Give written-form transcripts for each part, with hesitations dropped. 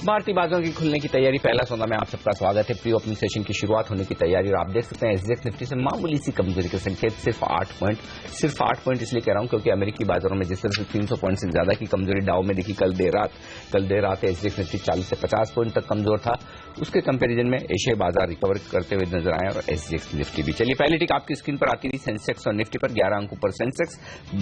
भारतीय बाजारों की खुलने की तैयारी, पहला सौदा में आप सबका स्वागत है। प्री ओपनिंग सेशन की शुरुआत होने की तैयारी और आप देख सकते हैं एसजीएक्स निफ्टी से मामूली सी कमजोरी के संकेत, सिर्फ 8 पॉइंट इसलिए कह रहा हूं क्योंकि अमेरिकी बाजारों में जिस तरह से 300 पॉइंट से ज्यादा की कमजोरी डाउ में दिखी कल देर रात एसजीएक्स निफ्टी 40 से 50 पॉइंट तक कमजोर था। उसके कंपेरिजन में एशियाई बाजार रिकवर करते हुए नजर आए और एसजीएक्स निफ्टी भी। चलिए पहली टिक आपकी स्क्रीन पर आती हुई सेंसेक्स और निफ्टी पर 11 अंक ऊपर सेंसेक्स,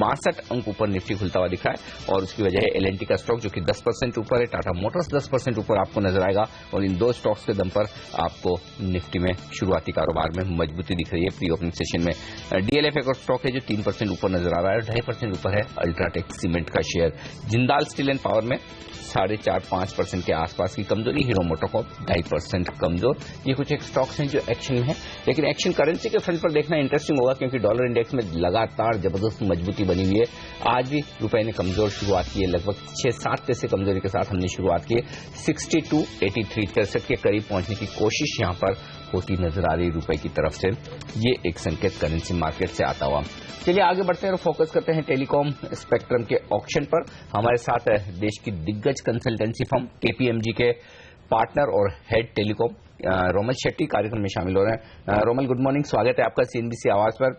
62 अंक ऊपर निफ्टी खुलता हुआ दिखा है और उसकी वजह है एलएनटी का स्टॉक जो कि 10% ऊपर है, टाटा मोटर्स 10% ऊपर आपको नजर आएगा और इन दो स्टॉक्स के दम पर आपको निफ्टी में शुरुआती कारोबार में मजबूती दिख रही है। प्री ओपनिंग सेशन में डीएलएफ एक और स्टॉक है जो 3% ऊपर नजर आ रहा है और 2.5% ऊपर है अल्ट्राटेक सीमेंट का share. Jindal steel and power में 4.5-5% के आसपास की कमजोरी, हीरो मोटोकॉर्प 2.5% कमजोर। ये कुछ एक स्टॉक्स हैं जो एक्शन में है, लेकिन एक्शन करेंसी के फ्रंट पर देखना इंटरेस्टिंग होगा क्योंकि डॉलर इंडेक्स में लगातार जबरदस्त मजबूती बनी हुई है। आज भी रुपए ने कमजोर शुरुआत की है, लगभग 6-7 पैसे कमजोरी के साथ हमने शुरुआत की है। 62.83 के करीब पहुंचने की कोशिश यहां पर होती नजर आ रही रुपए की तरफ से। ये एक संकेत करेंसी मार्केट से आता हुआ। चलिए आगे बढ़ते हैं और फोकस करते हैं टेलीकॉम स्पेक्ट्रम के ऑक्शन पर। हमारे साथ देश की दिग्गज कंसल्टेंसी फर्म केपीएमजी के पार्टनर और हेड टेलीकॉम रोमल शेट्टी कार्यक्रम में शामिल हो रहे हैं। रोमल, गुड मॉर्निंग, स्वागत है आपका सीएनबीसी आवाज पर।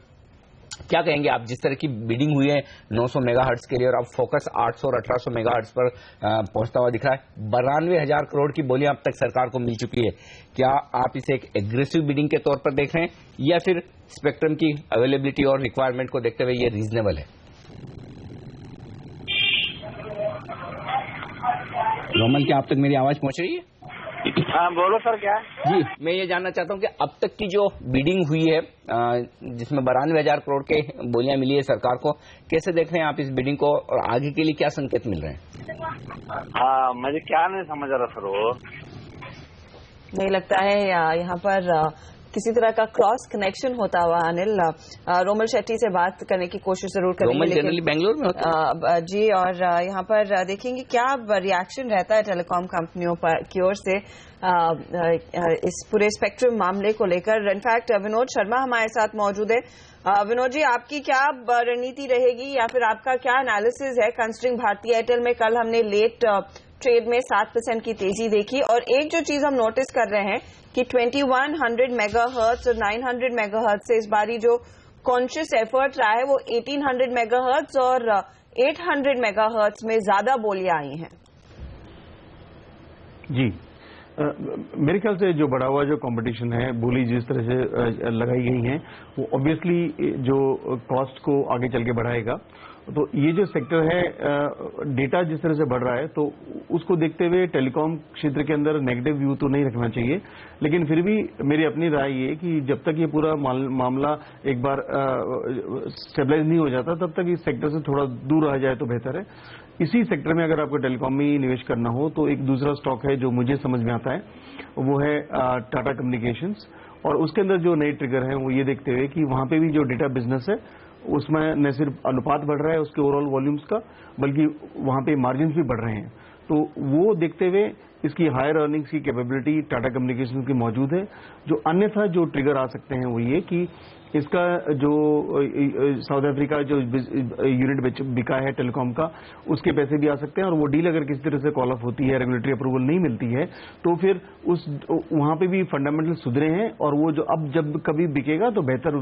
क्या कहेंगे आप, जिस तरह की बिडिंग हुई है 900 मेगाहर्ट्ज के लिए और अब फोकस 800 और 1800 मेगाहर्ट्ज पर पहुंचता हुआ दिख रहा है, 92,000 करोड़ की बोलियां अब तक सरकार को मिल चुकी है। क्या आप इसे एक एग्रेसिव बिडिंग के तौर पर देख रहे हैं या फिर स्पेक्ट्रम की अवेलेबिलिटी और रिक्वायरमेंट को देखते हुए ये रीजनेबल है? रोमल, क्या आप तक मेरी आवाज पहुंच रही है? हाँ बोलो सर, क्या जी, मैं ये जानना चाहता हूं कि अब तक की जो बिडिंग हुई है जिसमें 92,000 करोड़ के बोलियां मिली है सरकार को, कैसे देख रहे हैं आप इस बिडिंग को और आगे के लिए क्या संकेत मिल रहे हैं? हाँ, मुझे क्या नहीं समझ रहा सर। वो नहीं लगता है यहाँ पर किसी तरह का क्रॉस कनेक्शन होता हुआ। अनिल, रोमल शेट्टी से बात करने की कोशिश जरूर करेंगे। रोमल जनरली बेंगलुरु में होता है जी, और यहाँ पर देखेंगे क्या रिएक्शन रहता है टेलीकॉम कंपनियों की ओर से इस पूरे स्पेक्ट्रम मामले को लेकर। इनफैक्ट विनोद शर्मा हमारे साथ मौजूद है। विनोद जी, आपकी क्या रणनीति रहेगी या फिर आपका क्या एनालिसिस है कंसिडरिंग भारतीय एयरटेल में कल हमने लेट ट्रेड में 7% की तेजी देखी और एक जो चीज हम नोटिस कर रहे हैं कि 2100 मेगाहर्ट्ज और 900 मेगाहर्ट्ज से इस बारी जो कॉन्शियस एफर्ट रहा है वो 1800 मेगाहर्ट्ज और 800 मेगाहर्ट्ज में ज्यादा बोलियां आई हैं। जी, मेरे ख्याल से जो बढ़ा हुआ जो कंपटीशन है, बोली जिस तरह से लगाई गई है वो ऑब्वियसली जो कॉस्ट को आगे चल के बढ़ाएगा। तो ये जो सेक्टर है, डेटा जिस तरह से बढ़ रहा है तो उसको देखते हुए टेलीकॉम क्षेत्र के अंदर नेगेटिव व्यू तो नहीं रखना चाहिए, लेकिन फिर भी मेरी अपनी राय ये कि जब तक ये पूरा मामला एक बार स्टेबलाइज नहीं हो जाता तब तक इस सेक्टर से थोड़ा दूर रह जाए तो बेहतर है। इसी सेक्टर में अगर आपको टेलीकॉम में निवेश करना हो तो एक दूसरा स्टॉक है जो मुझे समझ में आता है, वो है टाटा कम्युनिकेशंस। और उसके अंदर जो नए ट्रिगर है वो ये देखते हुए कि वहां पे भी जो डेटा बिजनेस है उसमें न सिर्फ अनुपात बढ़ रहा है उसके ओवरऑल वॉल्यूम्स का, बल्कि वहां पे मार्जिन्स भी बढ़ रहे हैं। तो वो देखते हुए इसकी हायर अर्निंग्स की कैपेबिलिटी टाटा कम्युनिकेशंस की मौजूद है। जो अन्यथा जो ट्रिगर आ सकते हैं वो ये कि इसका जो साउथ अफ्रीका जो यूनिट बिका है टेलीकॉम का, उसके पैसे भी आ सकते हैं और वो डील अगर किसी तरह से कॉल ऑफ होती है, रेगुलेटरी अप्रूवल नहीं मिलती है, तो फिर वहां पे भी फंडामेंटल सुधरे हैं और वो जो अब जब कभी बिकेगा तो बेहतर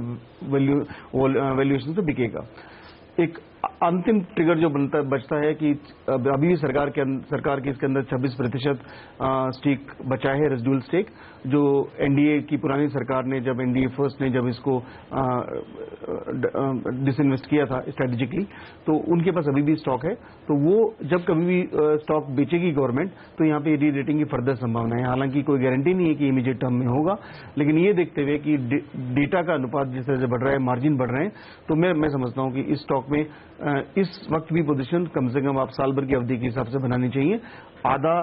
वैल्यूएशन से बिकेगा। एक अंतिम ट्रिगर जो बचता है कि अभी भी सरकार की इसके अंदर 26% स्टेक बचा है, रेजिडुअल स्टेक, जो एनडीए की पुरानी सरकार ने जब एनडीए फर्स्ट ने जब इसको डिसइन्वेस्ट किया था स्ट्रेटेजिकली, तो उनके पास अभी भी स्टॉक है। तो वो जब कभी भी स्टॉक बेचेगी गवर्नमेंट तो यहाँ पे री रेटिंग की फर्दर संभावना है। हालांकि कोई गारंटी नहीं है कि इमीडिएट टर्म में होगा, लेकिन ये देखते हुए कि डेटा का अनुपात जिस तरह से बढ़ रहा है, मार्जिन बढ़ रहे हैं, तो मैं समझता हूँ कि इस स्टॉक में इस वक्त भी पोजीशन कम से कम आप साल भर की अवधि के हिसाब से बनानी चाहिए। आधा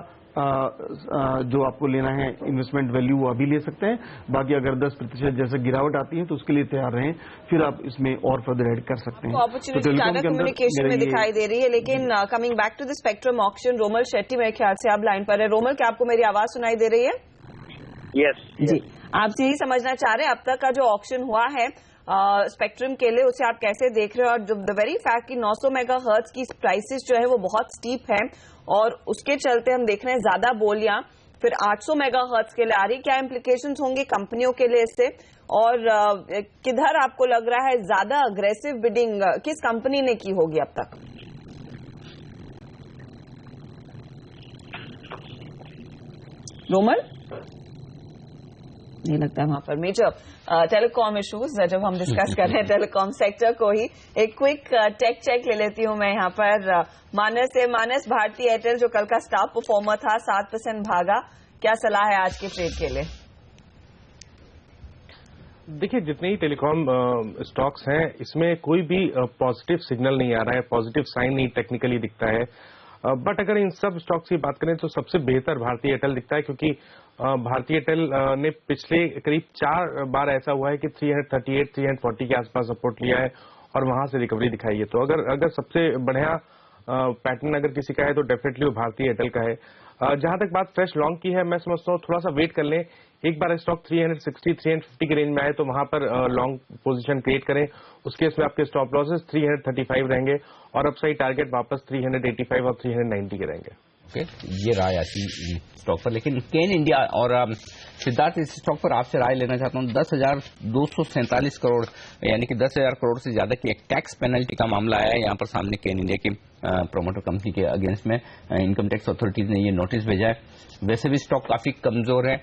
जो आपको लेना है इन्वेस्टमेंट वैल्यू वो अभी ले सकते हैं, बाकी अगर 10% जैसे गिरावट आती है तो उसके लिए तैयार रहें, फिर आप इसमें और फर्दर ऐड कर सकते हैं। अपॉर्चुनिटी टाटा कम्युनिकेशन में दिखाई दे रही है। लेकिन coming back to the spectrum auction, Romal Shetty मेरे ख्याल से आप लाइन पर है। रोमल, क्या आपको मेरी आवाज सुनाई दे रही है? यस जी, आप यही समझना चाह रहे हैं अब तक का जो ऑक्शन हुआ है स्पेक्ट्रम के लिए, उसे आप कैसे देख रहे हो? और द वेरी फैक्ट कि 900 मेगाहर्ट्ज की प्राइसेस जो है वो बहुत स्टीप है और उसके चलते हम देख रहे हैं ज्यादा बोलियां फिर 800 मेगाहर्ट्ज के लिए आ रही। क्या इंप्लीकेशंस होंगे कंपनियों के लिए इससे, और किधर आपको लग रहा है ज्यादा अग्रेसिव बिडिंग किस कंपनी ने की होगी अब तक? रोमन, नहीं लगता है वहां पर मेजर टेलीकॉम इश्यूज जब हम डिस्कस कर रहे हैं टेलीकॉम सेक्टर को ही। एक क्विक टेक चेक ले लेती हूं मैं यहाँ पर मानस से। मानस, भारतीय एयरटेल जो कल का स्टार परफॉर्मर था 7% भागा, क्या सलाह है आज के ट्रेड के लिए? देखिए, जितने ही टेलीकॉम स्टॉक्स हैं इसमें कोई भी पॉजिटिव सिग्नल नहीं आ रहा है, पॉजिटिव साइन नहीं टेक्निकली दिखता है। बट अगर इन सब स्टॉक्स की बात करें तो सबसे बेहतर भारतीय एयरटेल दिखता है, क्योंकि भारतीय एयरटेल ने पिछले करीब 4 बार ऐसा हुआ है कि 338, 340 के आसपास सपोर्ट लिया है और वहां से रिकवरी दिखाई है। तो अगर सबसे बढ़िया पैटर्न अगर किसी का है तो डेफिनेटली वो भारतीय एयरटेल का है। जहां तक बात फ्रेश लॉन्ग की है, मैं समझता हूँ थोड़ा सा वेट कर लें, एक बार स्टॉक 360, 350 के रेंज में आए तो वहां पर लॉन्ग पोजीशन क्रिएट करें। उस केस में आपके स्टॉप लॉसेस 335 रहेंगे और अपसाइड टारगेट वापस 385 और 390 के रहेंगे। ओके, ये राय आती स्टॉक पर। लेकिन केन इंडिया और सिद्धार्थ, इस स्टॉक पर आपसे राय लेना चाहता हूँ। 10,247 करोड़ यानी कि 10,000 करोड़ से ज्यादा की एक टैक्स पेनल्टी का मामला आया है यहाँ पर सामने केन इंडिया की प्रोमोटर कंपनी के अगेंस्ट में। इनकम टैक्स अथॉरिटीज ने ये नोटिस भेजा है। वैसे भी स्टॉक काफी कमजोर है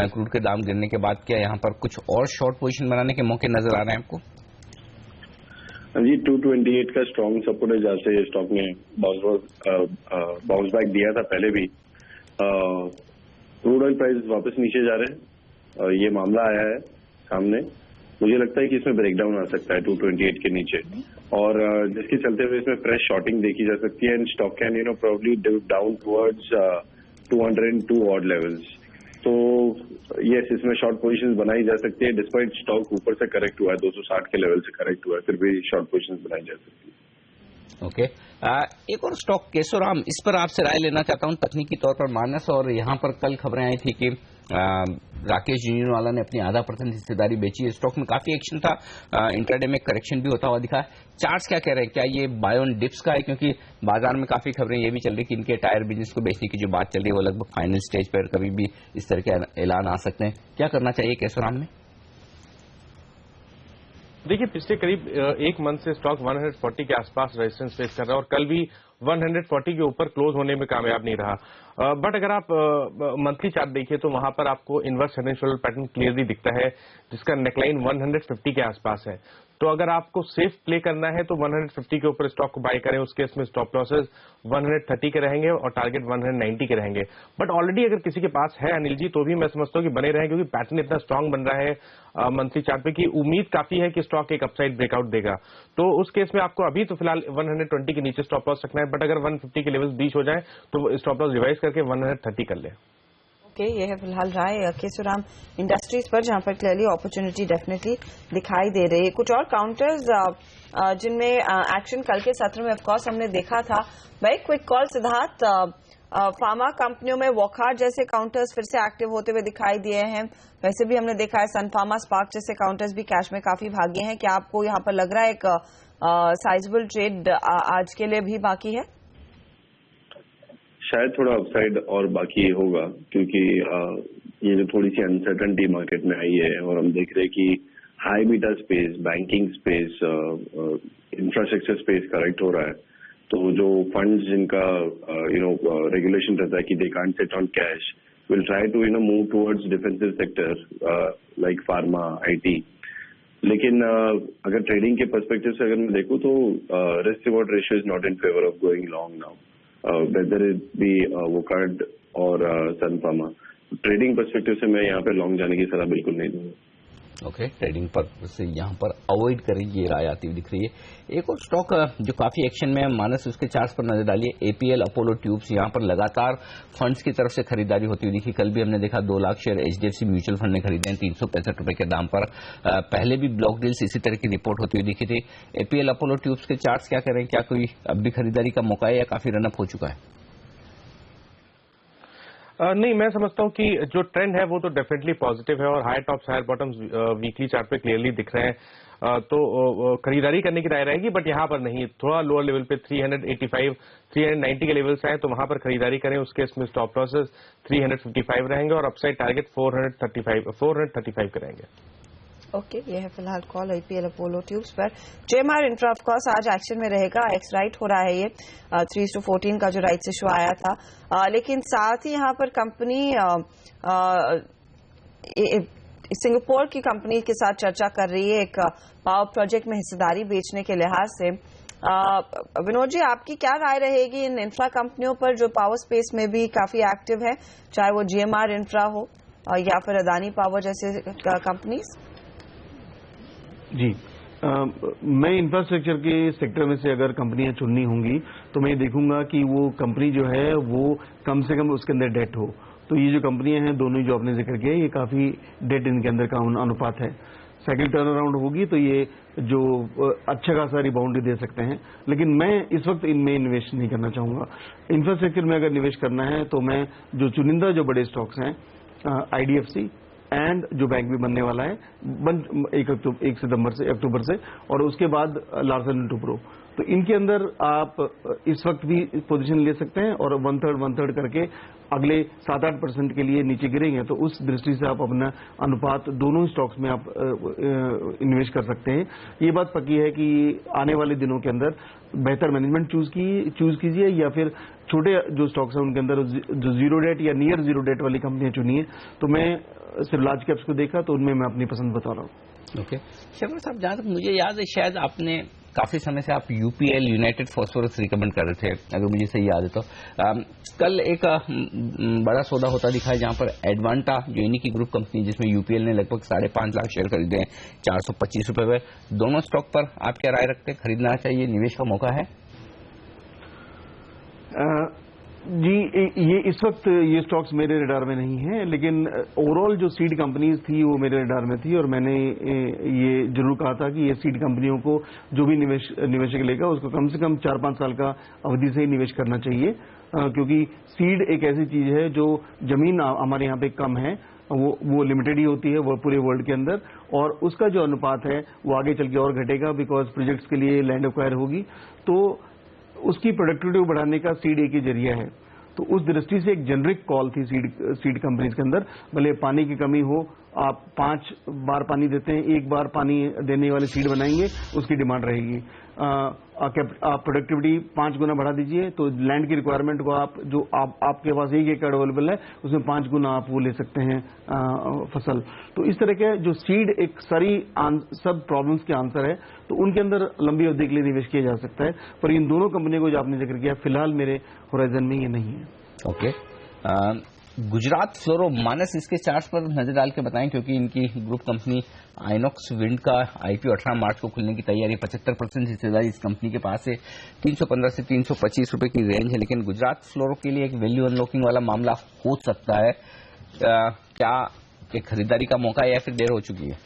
क्रूड के दाम गिरने के बाद। क्या यहाँ पर कुछ और शॉर्ट पोजीशन बनाने के मौके नजर आ रहे हैं आपको? जी, 228 का स्ट्रॉन्ग सपोर्ट है जहाँ से स्टॉक ने बाउंस बैक दिया था पहले भी। क्रूड ऑयल प्राइस वापस नीचे जा रहे हैं, ये मामला आया है सामने। मुझे लगता है कि इसमें ब्रेकडाउन आ सकता है 228 के नीचे, और जिसके चलते हुए इसमें फ्रेश शॉर्टिंग देखी जा सकती है and stock can probably down towards 202 odd levels. तो यस, इसमें शॉर्ट पोजीशंस बनाई जा सकती है। डिस्पाइट स्टॉक ऊपर से करेक्ट हुआ है, 260 के लेवल से करेक्ट हुआ है, फिर भी शॉर्ट पोजीशंस बनाई जा सकती है। ओके, एक और स्टॉक केशोराम, इस पर आपसे राय लेना चाहता हूं तकनीकी तौर पर मानस। और यहाँ पर कल खबरें आई थी कि राकेश झुंझुनवाला ने अपनी 0.5% हिस्सेदारी बेची है। स्टॉक में काफी एक्शन था, इंट्राडे में करेक्शन भी होता हुआ दिखा। चार्ट्स क्या कह रहे हैं, क्या ये बाय ऑन डिप्स का है? क्योंकि बाजार में काफी खबरें ये भी चल रही कि इनके टायर बिजनेस को बेचने की जो बात चल रही है वो लगभग फाइनल स्टेज पर, कभी भी इस तरह के ऐलान आ सकते हैं। क्या करना चाहिए केशोराम में? देखिए, पिछले करीब 1 मंथ से स्टॉक 140 के आसपास रेजिस्टेंस फेस कर रहा है और कल भी 140 के ऊपर क्लोज होने में कामयाब नहीं रहा। बट अगर आप मंथली चार्ट देखिए तो वहां पर आपको inverse head and shoulder pattern clearly दिखता है, जिसका नेकलाइन 150 के आसपास है। तो अगर आपको सेफ प्ले करना है तो 150 के ऊपर स्टॉक को बाय करें। उस केस में स्टॉप लॉसेस 130 के रहेंगे और टारगेट 190 के रहेंगे। बट ऑलरेडी अगर किसी के पास है अनिल जी, तो भी मैं समझता हूँ कि बने रहें, क्योंकि पैटर्न इतना स्ट्रांग बन रहा है मंथली चार्ट पे कि उम्मीद काफी है कि स्टॉक एक अपसाइड ब्रेकआउट देगा। तो उस केस में आपको अभी तो फिलहाल 120 के नीचे स्टॉप लॉस रखना है, बट अगर 150 के लेवल्स बीच हो जाए तो स्टॉप लॉस रिवाइज करके 130 कर ले। ये है फिलहाल राय केशोराम इंडस्ट्रीज पर, जहां पर क्लियरली अपॉर्चुनिटी डेफिनेटली दिखाई दे रही है। कुछ और काउंटर्स जिनमें एक्शन कल के सत्र में ऑफकोर्स हमने देखा था। भाई क्विक कॉल सिद्धार्थ, फार्मा कंपनियों में वॉकहार्ट जैसे काउंटर्स फिर से एक्टिव होते हुए दिखाई दिए हैं। वैसे भी हमने देखा है सन फार्मा, स्पार्क जैसे काउंटर्स भी कैश में काफी भागे हैं। क्या आपको यहाँ पर लग रहा है एक साइजेबल ट्रेड आज के लिए भी बाकी है? शायद थोड़ा अपसाइड और बाकी होगा, क्योंकि ये जो थोड़ी सी अनसर्टनिटी मार्केट में आई है और हम देख रहे हैं कि high beta space, banking space, infrastructure space correct हो रहा है। तो जो फंड्स जिनका रेगुलेशन रहता है कि they can't sit on cash, will try to move towards defensive sector like pharma, IT. लेकिन अगर ट्रेडिंग के पर्सपेक्टिव से अगर मैं देखूं तो risk reward ratio is not in favour of going long now, whether it be Wockhardt और सन pharma. Trading perspective से मैं यहाँ पे लॉन्ग जाने की सलाह बिल्कुल नहीं दूंगा। ओके, ट्रेडिंग पर से यहाँ पर अवॉइड करें, ये राय आती हुई दिख रही है। एक और स्टॉक जो काफी एक्शन में है मानस, उसके चार्ट्स पर नजर डालिए। एपीएल अपोलो ट्यूब्स, यहाँ पर लगातार फंड्स की तरफ से खरीदारी होती हुई दिखी। कल भी हमने देखा 2 lakh share HDFC mutual fund ने खरीदे हैं 365 रुपए के दाम पर। पहले भी ब्लॉक डील्स इसी तरह की रिपोर्ट होती हुई दिखी थी। एपीएल अपोलो ट्यूब्स के चार्ट्स क्या करें, क्या कोई अब भी खरीदारी का मौका है या काफी रनअप हो चुका है? नहीं, मैं समझता हूं कि जो ट्रेंड है वो तो डेफिनेटली पॉजिटिव है और higher tops higher bottoms weekly chart पे क्लियरली दिख रहे हैं। तो खरीदारी करने की राय रहेगी, बट यहाँ पर नहीं, थोड़ा लोअर लेवल पे 385 390 के लेवल्स हैं, तो वहां पर खरीदारी करें। उसके इसमें स्टॉप लॉसेस 355 रहेंगे और अपसाइड टारगेट 435 के रहेंगे। ओके, ये है फिलहाल कॉल आईपीएल अपोलो ट्यूब्स पर। जेएमआर इंफ्रा ऑफ कोर्स आज एक्शन में रहेगा। एक्स राइट हो रहा है, ये 3:14 का जो राइट्स इशू आया था, लेकिन साथ ही यहाँ पर कंपनी सिंगापुर की कंपनी के साथ चर्चा कर रही है एक पावर प्रोजेक्ट में हिस्सेदारी बेचने के लिहाज से। विनोद जी, आपकी क्या राय रहेगी इन इंफ्रा कंपनियों पर जो पावर स्पेस में भी काफी एक्टिव है, चाहे वो जीएमआर इंफ्रा हो या फिर अदानी पावर जैसे कंपनीज? जी, मैं इंफ्रास्ट्रक्चर के सेक्टर में से अगर कंपनियां चुननी होंगी तो मैं देखूंगा कि वो कंपनी जो है वो कम से कम उसके अंदर डेट हो। तो ये जो कंपनियां हैं दोनों जो आपने जिक्र किया, ये काफी डेट इनके अंदर का अनुपात है। साइकिल टर्न अराउंड होगी तो ये जो अच्छा खासा रिबाउंड दे सकते हैं, लेकिन मैं इस वक्त इनमें निवेश नहीं करना चाहूंगा। इंफ्रास्ट्रक्चर में अगर निवेश करना है तो मैं जो चुनिंदा जो बड़े स्टॉक्स हैं, आईडीएफसी एंड जो बैंक भी बनने वाला है 1 अक्टूबर से, और उसके बाद लार्सन एंड टुब्रो, तो इनके अंदर आप इस वक्त भी पोजीशन ले सकते हैं और 1/3 करके अगले 7-8% के लिए नीचे गिरेंगे, तो उस दृष्टि से आप अपना अनुपात दोनों स्टॉक्स में आप इन्वेस्ट कर सकते हैं। ये बात पक्की है कि आने वाले दिनों के अंदर बेहतर मैनेजमेंट चूज कीजिए या फिर छोटे जो स्टॉक्स हैं उनके अंदर जो जीरो डेट या नियर जीरो डेट वाली कंपनियां चुनिए। तो मैं सिर्फ लार्ज कैप्स को देखा तो उनमें मैं अपनी पसंद बता रहा हूँ। ओके, शेखर साहब, जहां तक मुझे याद है शायद आपने काफी समय से आप यूपीएल यूनाइटेड फॉस्फोरस रिकमेंड कर रहे थे, अगर मुझे सही याद है तो। कल एक बड़ा सौदा होता दिखा है जहां पर एडवांटा जो इन्हीं की ग्रुप कंपनी जिसमें यूपीएल ने लगभग 5.5 लाख शेयर खरीदे हैं 425 रुपए में, दोनों स्टॉक पर आप क्या राय रखते हैं? खरीदना चाहिए, निवेश का मौका है? जी, ये इस वक्त ये स्टॉक्स मेरे रडार में नहीं है, लेकिन ओवरऑल जो सीड कंपनीज थी वो मेरे रडार में थी और मैंने ये जरूर कहा था कि ये सीड कंपनियों को जो भी निवेशक लेगा उसको कम से कम 4-5 साल का अवधि से ही निवेश करना चाहिए, क्योंकि सीड एक ऐसी चीज है जो जमीन हमारे यहाँ पे कम है, वो लिमिटेड ही होती है वो पूरे वर्ल्ड के अंदर, और उसका जो अनुपात है वो आगे चल के और घटेगा, बिकॉज प्रोजेक्ट्स के लिए लैंड एक्वायर होगी, तो उसकी प्रोडक्टिविटी को बढ़ाने का सीड एक ही जरिया है। तो उस दृष्टि से एक जेनरिक कॉल थी सीड कंपनीज के अंदर, भले पानी की कमी हो, आप 5 बार पानी देते हैं, 1 बार पानी देने वाले सीड बनाएंगे, उसकी डिमांड रहेगी। आप प्रोडक्टिविटी 5 गुना बढ़ा दीजिए तो लैंड की रिक्वायरमेंट को आपके पास 1 एकड़ अवेलेबल है उसमें 5 गुना आप वो ले सकते हैं फसल। तो इस तरह के जो सीड एक सब प्रॉब्लम्स के आंसर है, तो उनके अंदर लंबी अवधि के लिए निवेश किया जा सकता है, पर इन दोनों कंपनियों को जो आपने जिक्र किया फिलहाल मेरे होराइजन में ये नहीं है। ओके, गुजरात फ्लोरो मानस इसके चार्ट पर नजर डाल के बताएं, क्योंकि इनकी ग्रुप कंपनी आइनॉक्स विंड का आईपीओ 18 मार्च को खुलने की तैयारी, 75% हिस्सेदारी इस कंपनी के पास है, 315 से 325 रुपए की रेंज है, लेकिन गुजरात फ्लोरो के लिए एक वैल्यू अनलॉकिंग वाला मामला हो सकता है। क्या एक खरीदारी का मौका है या फिर देर हो चुकी है?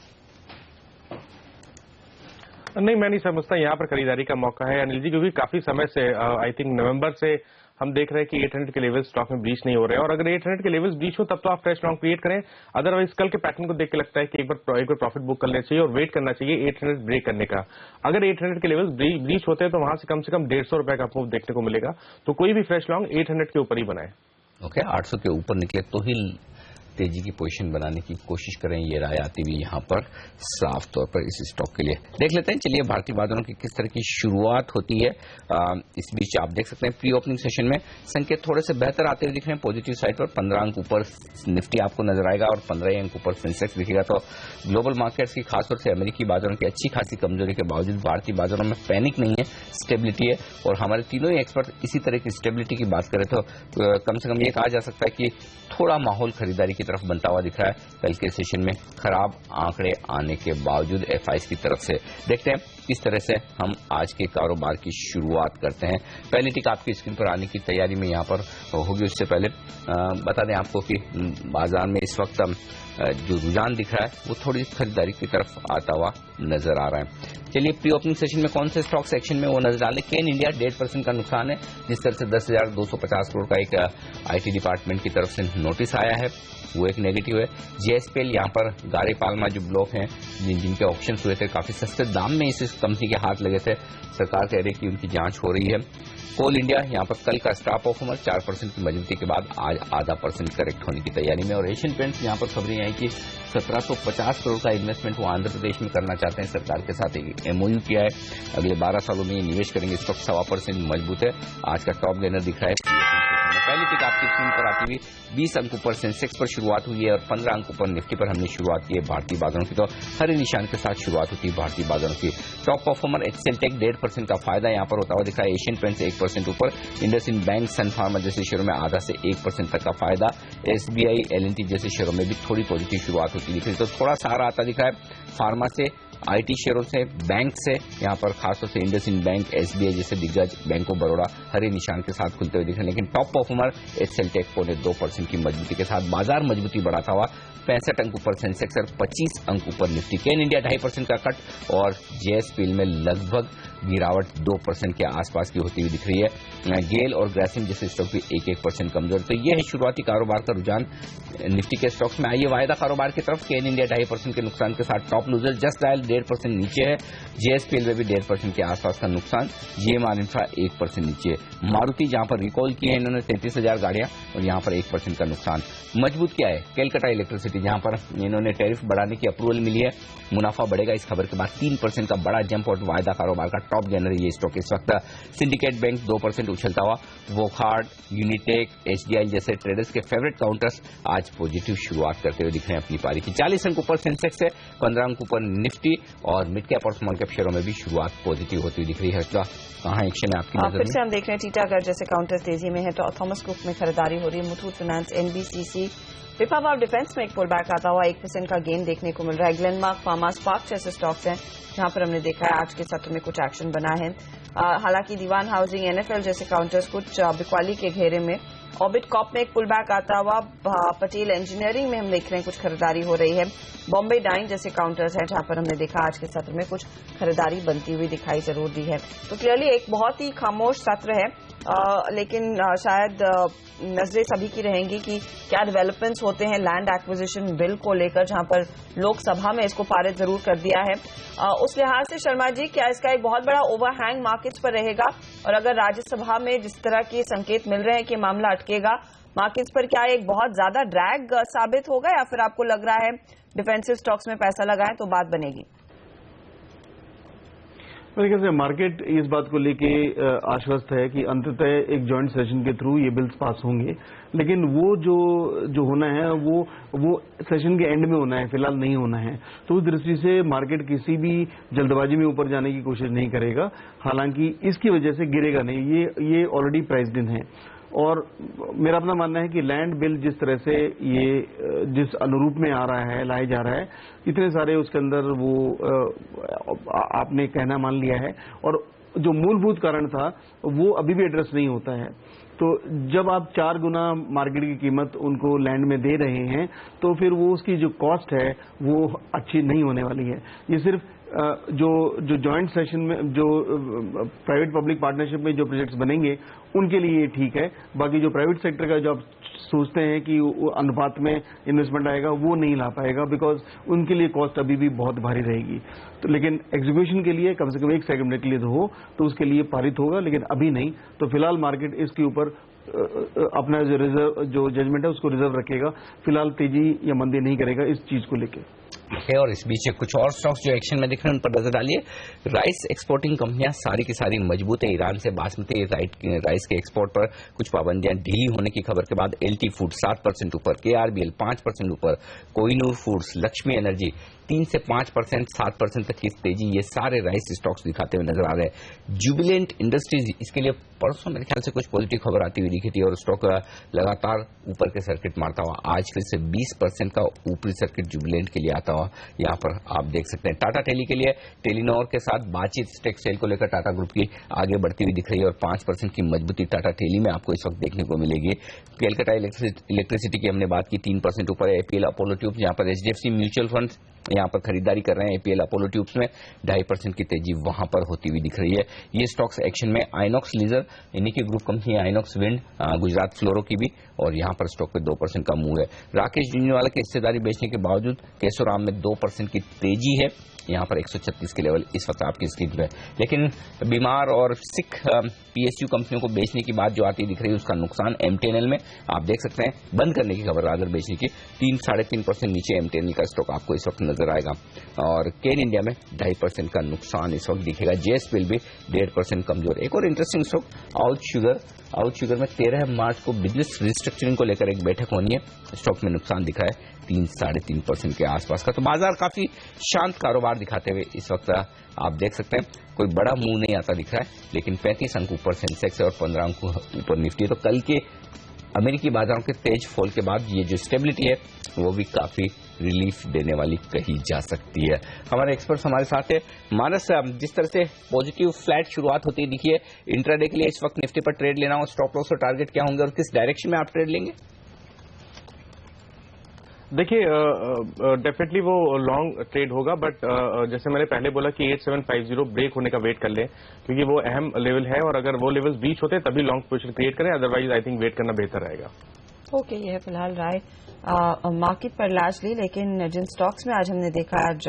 नहीं, मैं नहीं समझता यहाँ पर खरीदारी का मौका है अनिल जी, क्योंकि काफी समय से आई थिंक नवंबर से हम देख रहे हैं कि 800 के लेवल्स स्टॉक में ब्रीच नहीं हो रहे हैं, और अगर 800 के लेवल्स ब्रीच हो तब तो आप फ्रेश लॉन्ग क्रिएट करें, अदरवाइज कल के पैटर्न को देख के लगता है कि एक बार प्रॉफिट बुक करना चाहिए और वेट करना चाहिए 800 ब्रेक करने का। अगर 800 के लेवल्स ब्रीच होते हैं तो वहां से कम 150 रुपए का मूव देखने को मिलेगा, तो कोई भी फ्रेश लॉन्ग 800 के ऊपर ही बनाए। ओके, 800 के ऊपर निकले तो ही तेजी की पोजीशन बनाने की कोशिश करें, ये राय आती हुई यहाँ पर साफ तौर पर इस स्टॉक के लिए। देख लेते हैं, चलिए भारतीय बाजारों की किस तरह की शुरुआत होती है। इस बीच आप देख सकते हैं प्री ओपनिंग सेशन में संकेत थोड़े से बेहतर आते हुए दिख रहे हैं पॉजिटिव साइड पर। 15 अंक ऊपर निफ्टी आपको नजर आएगा और 15 अंक ऊपर सेंसेक्स दिखेगा। तो ग्लोबल मार्केट्स की खासतौर से अमेरिकी बाजारों की अच्छी खासी कमजोरी के बावजूद भारतीय बाजारों में पैनिक नहीं है, स्टेबिलिटी है, और हमारे तीनों ही एक्सपर्ट इसी तरह की स्टेबिलिटी की बात करें तो कम से कम ये कहा जा सकता है कि थोड़ा माहौल खरीदारी की तरफ बनता हुआ दिख रहा है कल के सेशन में, खराब आंकड़े आने के बावजूद एफआईएस की तरफ से। देखते हैं किस तरह से हम आज के कारोबार की शुरुआत करते हैं। पहली टिक आपकी स्क्रीन पर आने की तैयारी में यहाँ पर होगी। उससे पहले बता दें आपको कि बाजार में इस वक्त जो रुझान दिख रहा है वो थोड़ी खरीदारी की तरफ आता हुआ नजर आ रहा है। चलिए प्री ओपनिंग सेशन में कौन से स्टॉक सेक्शन में वो नजर डालें। केन इंडिया 1.5% का नुकसान है, जिस तरह से 10,250 करोड़ का एक आईटी डिपार्टमेंट की तरफ से नोटिस आया है, वो एक नेगेटिव है। जेएसपीएल यहाँ पर गारे पालमा जो ब्लॉक हैं जिनके ऑप्शन हुए थे काफी सस्ते दाम में इस कंपनी के हाथ लगे थे, सरकार कह रही है कि उनकी जांच हो रही है। कोल इंडिया यहाँ पर कल का स्टार परफॉर्मर 4% की मजबूती के बाद आज आधा % करेक्ट होने की तैयारी में। और एशियन पेंट्स यहाँ पर खबरें आई कि 1750 करोड़ का इन्वेस्टमेंट वो आंध्र प्रदेश में करना चाहते हैं, सरकार के साथ एक MOU किया है, अगले 12 सालों में ये निवेश करेंगे। स्टॉक 1.25% मजबूत है। आज का टॉप गेनर दिख रहा है। पहली टिक आपकी स्क्रीन पर आती हुई 20 अंक ऊपर सेंसेक्स पर शुरुआत हुई है और 15 अंक ऊपर निफ्टी पर हमने शुरुआत की है भारतीय बाजारों की। तो हरे निशान के साथ शुरुआत होती है भारतीय बाजारों की। टॉप परफॉर्मर एक्सेलटेक 1.5% का फायदा यहाँ पर होता हुआ दिखा है। एशियन पेंट्स 1% ऊपर, इंडसइंड बैंक, सन फार्मा जैसे शेयरों में आधा से 1% तक का फायदा। SBI, L&T जैसे शेयरों में भी थोड़ी पॉजिटिव शुरुआत होती दिख रही है। तो थोड़ा सहारा आता दिखा है फार्मा से, आईटी शेयरों से, बैंक से, यहाँ पर खासतौर से इंडसइंड बैंक, SBI जैसे दिग्गज बैंक ऑफ बड़ौदा हरे निशान के साथ खुलते हुए दिख रहे हैं। लेकिन टॉप परफॉर्मर एक्सेलटेक 2% की मजबूती के साथ बाजार मजबूती बढ़ाता हुआ 65 अंक ऊपर सेंसेक्स और 25 अंक ऊपर निफ्टी। केन इंडिया 2.5% का कट और जेएसपीएल में लगभग गिरावट 2% के आसपास की होती हुई दिख रही है। गेल और ग्रासिम जैसे स्टॉक भी 1% कमजोर। तो ये है शुरुआती कारोबार का रुझान निफ्टी के स्टॉक्स में। आइए वायदा कारोबार की तरफ। केन इंडिया 2.5% के नुकसान के साथ टॉप लूजर। जस्ट डायल 1.5% नीचे है। जेएसपीएल में भी 1.5% के आसपास का नुकसान। जीएमआर इंफ्रा 1% नीचे। मारुति जहां पर रिकॉल किए हैं इन्होंने 33,000 गाड़ियां और यहां पर 1% का नुकसान। मजबूत क्या है? कैलकाटा इलेक्ट्रिसिटी जहां पर इन्होंने टैरिफ बढ़ाने की अप्रूवल मिली है, मुनाफा बढ़ेगा। इस खबर के बाद 3% का बड़ा जंप और वायदा कारोबार का टॉप गेनर ये स्टॉक इस वक्त। सिंडिकेट बैंक 2% उछलता हुआ। वोकहार्ड, यूनिटेक, HDI जैसे ट्रेडर्स के फेवरेट काउंटर्स आज पॉजिटिव शुरुआत करते हुए दिख रहे हैं अपनी पारी की। 40 अंक ऊपर सेंसेक्स है, 15 अंक ऊपर निफ्टी और मिड कैप और स्मॉल कैप शेयरों में भी शुरुआत पॉजिटिव होती हुई दिख रही है। कहाँ एक्शन है आपकी नजर में? फिर से हम देख रहे हैं टीटागढ़ जैसे काउंटर्स तेजी में है तो थॉमस कुक में खरीदारी हो रही है। Muthoot finance, NBCC, Pipavav defence में एक पुल बैक आता हुआ 1% का गेन देखने को मिल रहा है। ग्लेनमार्क, फार्मा, स्पार्क जैसे स्टॉक्स हैं जहां पर हमने देखा है आज के सत्र में कुछ एक्शन बना है। हालांकि दीवान हाउसिंग, NFL जैसे काउंटर्स कुछ बिकवाली के घेरे में। ऑर्बिट कॉप में एक पुल बैक आता हुआ। पटेल इंजीनियरिंग में हम देख रहे हैं कुछ खरीदारी हो रही है। बॉम्बे डाइन जैसे काउंटर्स हैं जहां पर हमने देखा आज के सत्र में कुछ खरीदारी बनती हुई दिखाई जरूर दी है। तो क्लियरली एक बहुत ही खामोश सत्र है, लेकिन शायद नजरें सभी की रहेंगी कि क्या डेवलपमेंट्स होते हैं लैंड एक्विजिशन बिल को लेकर, जहां पर लोकसभा में इसको पारित जरूर कर दिया है। उस लिहाज से शर्मा जी, क्या इसका एक बहुत बड़ा ओवरहैंग मार्केट्स पर रहेगा? और अगर राज्यसभा में जिस तरह के संकेत मिल रहे हैं कि मामला अटकेगा, मार्केट्स पर क्या एक बहुत ज्यादा ड्रैग साबित होगा या फिर आपको लग रहा है डिफेंसिव स्टॉक्स में पैसा लगाएं तो बात बनेगी? मेरे ख्याल से मार्केट इस बात को लेके आश्वस्त है कि अंततः एक जॉइंट सेशन के थ्रू ये बिल्स पास होंगे, लेकिन वो जो होना है वो सेशन के एंड में होना है, फिलहाल नहीं होना है। तो उस दृष्टि से मार्केट किसी भी जल्दबाजी में ऊपर जाने की कोशिश नहीं करेगा। हालांकि इसकी वजह से गिरेगा नहीं, ये ऑलरेडी प्राइस्ड इन है। और मेरा अपना मानना है कि लैंड बिल जिस तरह से ये जिस अनुरूप में आ रहा है, लाया जा रहा है, इतने सारे उसके अंदर वो आपने कहना मान लिया है और जो मूलभूत कारण था वो अभी भी एड्रेस नहीं होता है। तो जब आप 4 गुना मार्केट की कीमत उनको लैंड में दे रहे हैं तो फिर वो उसकी जो कॉस्ट है वो अच्छी नहीं होने वाली है। ये सिर्फ जो जॉइंट सेशन में जो प्राइवेट पब्लिक पार्टनरशिप में जो प्रोजेक्ट्स बनेंगे उनके लिए ये ठीक है। बाकी जो प्राइवेट सेक्टर का जो आप सोचते हैं कि अनुपात में इन्वेस्टमेंट आएगा वो नहीं ला पाएगा, बिकॉज उनके लिए कॉस्ट अभी भी बहुत भारी रहेगी। तो लेकिन एग्जीक्यूशन के लिए कम से कम 1 सेकंड के लिए तो हो तो उसके लिए पारित होगा, लेकिन अभी नहीं। तो फिलहाल मार्केट इसके ऊपर अपना जो रिजर्व जो जजमेंट है उसको रिजर्व रखेगा, फिलहाल तेजी या मंदी नहीं करेगा इस चीज को लेकर। है और इस बीच कुछ और स्टॉक्स जो एक्शन में दिख रहे हैं उन पर नजर डालिए। राइस एक्सपोर्टिंग कंपनियां सारी की सारी मजबूत है। ईरान से बासमती राइस के एक्सपोर्ट पर कुछ पाबंदियां ढीली होने की खबर के बाद LT फूड 7% ऊपर, KRBL 5% ऊपर, कोहिनूर फूड्स, लक्ष्मी एनर्जी 3 से 5%, 7% तक की तेजी ये सारे राइस स्टॉक्स दिखाते हुए नजर आ रहे हैं। जुबिलेंट इंडस्ट्रीज इसके लिए परसों मेरे ख्याल से कुछ पॉजिटिव खबर आती हुई दिखी थी और स्टॉक लगातार ऊपर के सर्किट मारता हुआ आज फिर से 20% का ऊपरी सर्किट जुबिलेंट के लिए आता हुआ यहाँ पर आप देख सकते हैं। टाटा टेली के लिए टेलीनॉर के साथ बातचीत स्टेक सेल को लेकर टाटा ग्रुप की आगे बढ़ती हुई दिख रही है और 5% की मजबूती टाटा टेली में आपको इस वक्त देखने को मिलेगी। कैलकाटा इलेक्ट्रिसिटी की हमने बात की 3% ऊपर है। एपीएल अपोलो ट्यूब्स यहाँ पर एचडीएफसी म्यूचुअल फंड यहाँ पर खरीदारी कर रहे हैं। एपीएल अपोलो ट्यूब्स में 2.5% की तेजी वहां पर होती हुई दिख रही है। ये स्टॉक्स एक्शन में आइनॉक्स लीजर इन्हीं की ग्रुप कंपनी है, आइनॉक्स विंड, गुजरात फ्लोरो की भी, और यहाँ पर स्टॉक पे 2% का मूव है। राकेश झुंझुनवाला की हिस्सेदारी बेचने के बावजूद केशोराम में 2% की तेजी है। यहाँ पर 136 के लेवल इस वक्त आपकी स्क्रीन पे है। लेकिन बीमार और सिख पीएसयू कंपनियों को बेचने की बात जो आती दिख रही है उसका नुकसान एमटीएनएल में आप देख सकते हैं। बंद करने की खबर रादर बेचने की 3-3.5% नीचे एमटीएनएल का स्टॉक आपको इस वक्त नजर आएगा और केन इंडिया में 2.5% का नुकसान इस वक्त दिखेगा। जेएसपीएल भी 1.5% कमजोर। एक और इंटरेस्टिंग स्टॉक आउट शुगर में 13 मार्च को बिजनेस रिस्ट्रक्चरिंग को लेकर एक बैठक होनी है। स्टॉक में नुकसान दिखा है 3-3.5% के आसपास का। तो बाजार काफी शांत कारोबार दिखाते हुए इस वक्त आप देख सकते हैं कोई बड़ा मूव नहीं आता दिख रहा है, लेकिन 35 अंक ऊपर सेंसेक्स है और 15 अंक ऊपर निफ्टी है। तो कल के अमेरिकी बाजारों के तेज फॉल के बाद ये जो स्टेबिलिटी है वो भी काफी रिलीफ देने वाली कही जा सकती है। हमारे एक्सपर्ट्स हमारे साथ है। मानस, जिस तरह से पॉजिटिव फ्लैट शुरुआत होती दिखी है इंट्राडे के लिए, इस वक्त निफ्टी पर ट्रेड लेना और स्टॉप लॉस और टारगेट क्या होंगे और किस डायरेक्शन में आप ट्रेड लेंगे? देखिए डेफिनेटली वो लॉन्ग ट्रेड होगा, बट जैसे मैंने पहले बोला कि 8750 ब्रेक होने का वेट कर लें क्योंकि वो अहम लेवल है और अगर वो लेवल्स बीच होते हैं तभी लॉन्ग पोजीशन क्रिएट करें, अदरवाइज आई थिंक वेट करना बेहतर रहेगा। ओके, ये है फिलहाल राय मार्केट पर लार्जली। लेकिन जिन स्टॉक्स में आज हमने देखा आज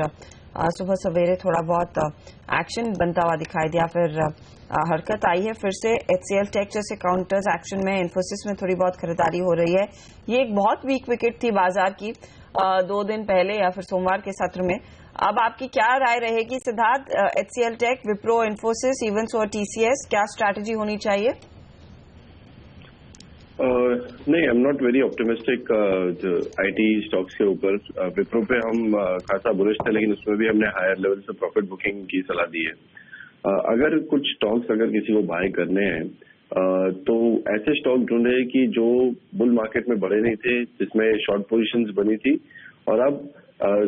सुबह सवेरे थोड़ा बहुत एक्शन बनता हुआ दिखाई दिया, फिर हरकत आई है फिर से एचसीएल टेक जैसे काउंटर्स एक्शन में, इन्फोसिस में थोड़ी बहुत खरीदारी हो रही है। ये एक बहुत वीक विकेट थी बाजार की 2 दिन पहले या फिर सोमवार के सत्र में। अब आपकी क्या राय रहेगी Siddharth? HCL tech, Wipro, Infosys, events और टीसीएस, क्या स्ट्रैटेजी होनी चाहिए? नहीं, I am not very optimistic IT stocks के ऊपर। विप्रो पे हम खासा बुलिश थे, लेकिन उसमें भी हमने हायर लेवल से प्रॉफिट बुकिंग की सलाह दी है। अगर कुछ स्टॉक्स अगर किसी को बाय करने हैं तो ऐसे स्टॉक ढूंढे कि जो बुल मार्केट में बढ़े नहीं थे, जिसमें शॉर्ट पोजीशंस बनी थी और अब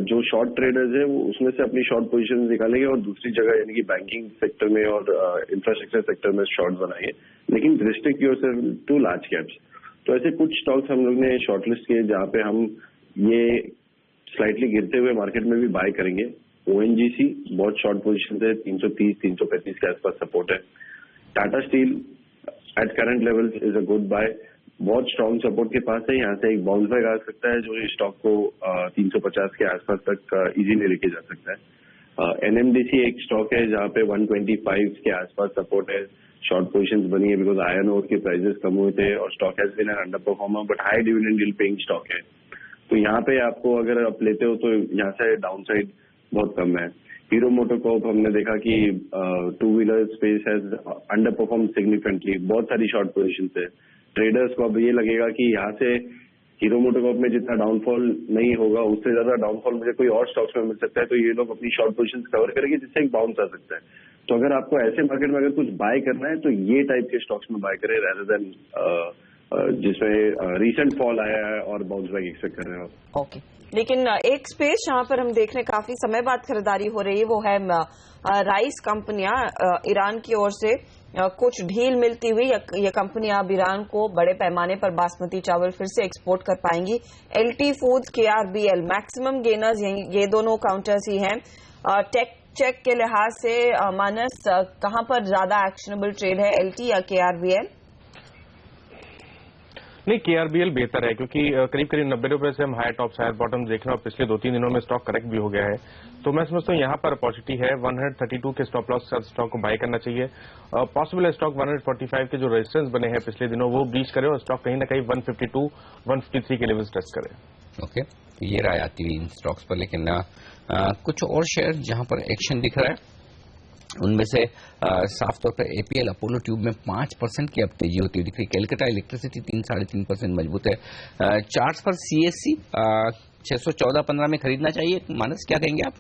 जो शॉर्ट ट्रेडर्स हैं वो उसमें से अपनी शॉर्ट पोजीशंस निकालेंगे और दूसरी जगह यानी कि बैंकिंग सेक्टर में और इंफ्रास्ट्रक्चर सेक्टर में शॉर्ट बनाएंगे, लेकिन restrict yourself to large caps. तो ऐसे कुछ स्टॉक्स हम लोग ने शॉर्टलिस्ट किए जहां पे हम ये स्लाइटली गिरते हुए मार्केट में भी बाय करेंगे। ओएनजीसी बहुत शॉर्ट पोजीशन है, 330-335 के आसपास सपोर्ट है। Tata Steel at current levels is a good buy, बहुत स्ट्रॉन्ग सपोर्ट के पास है, यहाँ से एक बाउंस बैक आ सकता है जो इस स्टॉक को 350 के आसपास तक इजीली लेके जा सकता है। एनएमडीसी एक स्टॉक है जहाँ पे 125 के आसपास सपोर्ट है, शॉर्ट पोजीशंस बनी है बिकॉज आयरन ओर के प्राइसेस कम हुए थे और stock has been an underperformer but high dividend yield paying stock है। तो यहाँ पे आपको अगर आप लेते हो तो यहाँ से डाउन साइड बहुत कम है। हीरो मोटोकॉर्प हमने देखा कि 2 wheeler space has under perform significantly, बहुत सारी शॉर्ट पोजीशन है। ट्रेडर्स को अब ये लगेगा कि यहाँ से हीरो मोटोकॉर्प में जितना डाउनफॉल नहीं होगा उससे ज्यादा डाउनफॉल मुझे कोई और स्टॉक्स में मिल सकता है, तो ये लोग अपनी शॉर्ट पोजीशन कवर करेंगे जिससे एक बाउंस आ सकता है। तो अगर आपको ऐसे मार्केट में अगर कुछ बाय करना है तो ये टाइप के स्टॉक्स में बाय करें rather देन जिसमें रिसेंट फॉल आया है और बाउंस बैक एक्सपेक्ट कर रहे हो। ओके, लेकिन एक स्पेस जहां पर हम देख रहे हैं काफी समय बाद खरीदारी हो रही है वो है राइस कंपनियां। ईरान की ओर से कुछ ढील मिलती हुई ये कंपनियां अब ईरान को बड़े पैमाने पर बासमती चावल फिर से एक्सपोर्ट कर पाएंगी। LT foods, KRBL maximum gainers ये दोनों काउंटर्स ही हैं। टेक चेक के लिहाज से मानस कहां पर ज्यादा एक्शनेबल ट्रेड है, एलटी या केआरबीएल? नहीं, केआरबीएल बेहतर है क्योंकि करीब करीब 90 रुपए से हम हायर टॉप्स हायर बॉटम देख रहे हैं और पिछले 2-3 दिनों में स्टॉक करेक्ट भी हो गया है। तो मैं समझता हूँ यहाँ पर अपॉर्चुनिटी है। 132 के स्टॉप लॉस स्टॉक को बाय करना चाहिए। पॉसिबल है स्टॉक 145 के जो रेजिस्टेंस बने हैं पिछले दिनों वो ब्रीच करे और स्टॉक कहीं ना कहीं 152, 153 के लेवल्स टच करे। ओके, ये राय आती हुई इन स्टॉक्स पर, लेकिन कुछ और शेयर जहां पर एक्शन दिख रहा है उनमें से साफ तौर पर एपीएल अपोलो ट्यूब में 5% की अब तेजी होती हुई दिख रही है। कैलकाटा इलेक्ट्रिसिटी 3-3.5% मजबूत है। चार्ट्स पर सीएससी 614-15 में खरीदना चाहिए? मानस, क्या कहेंगे आप?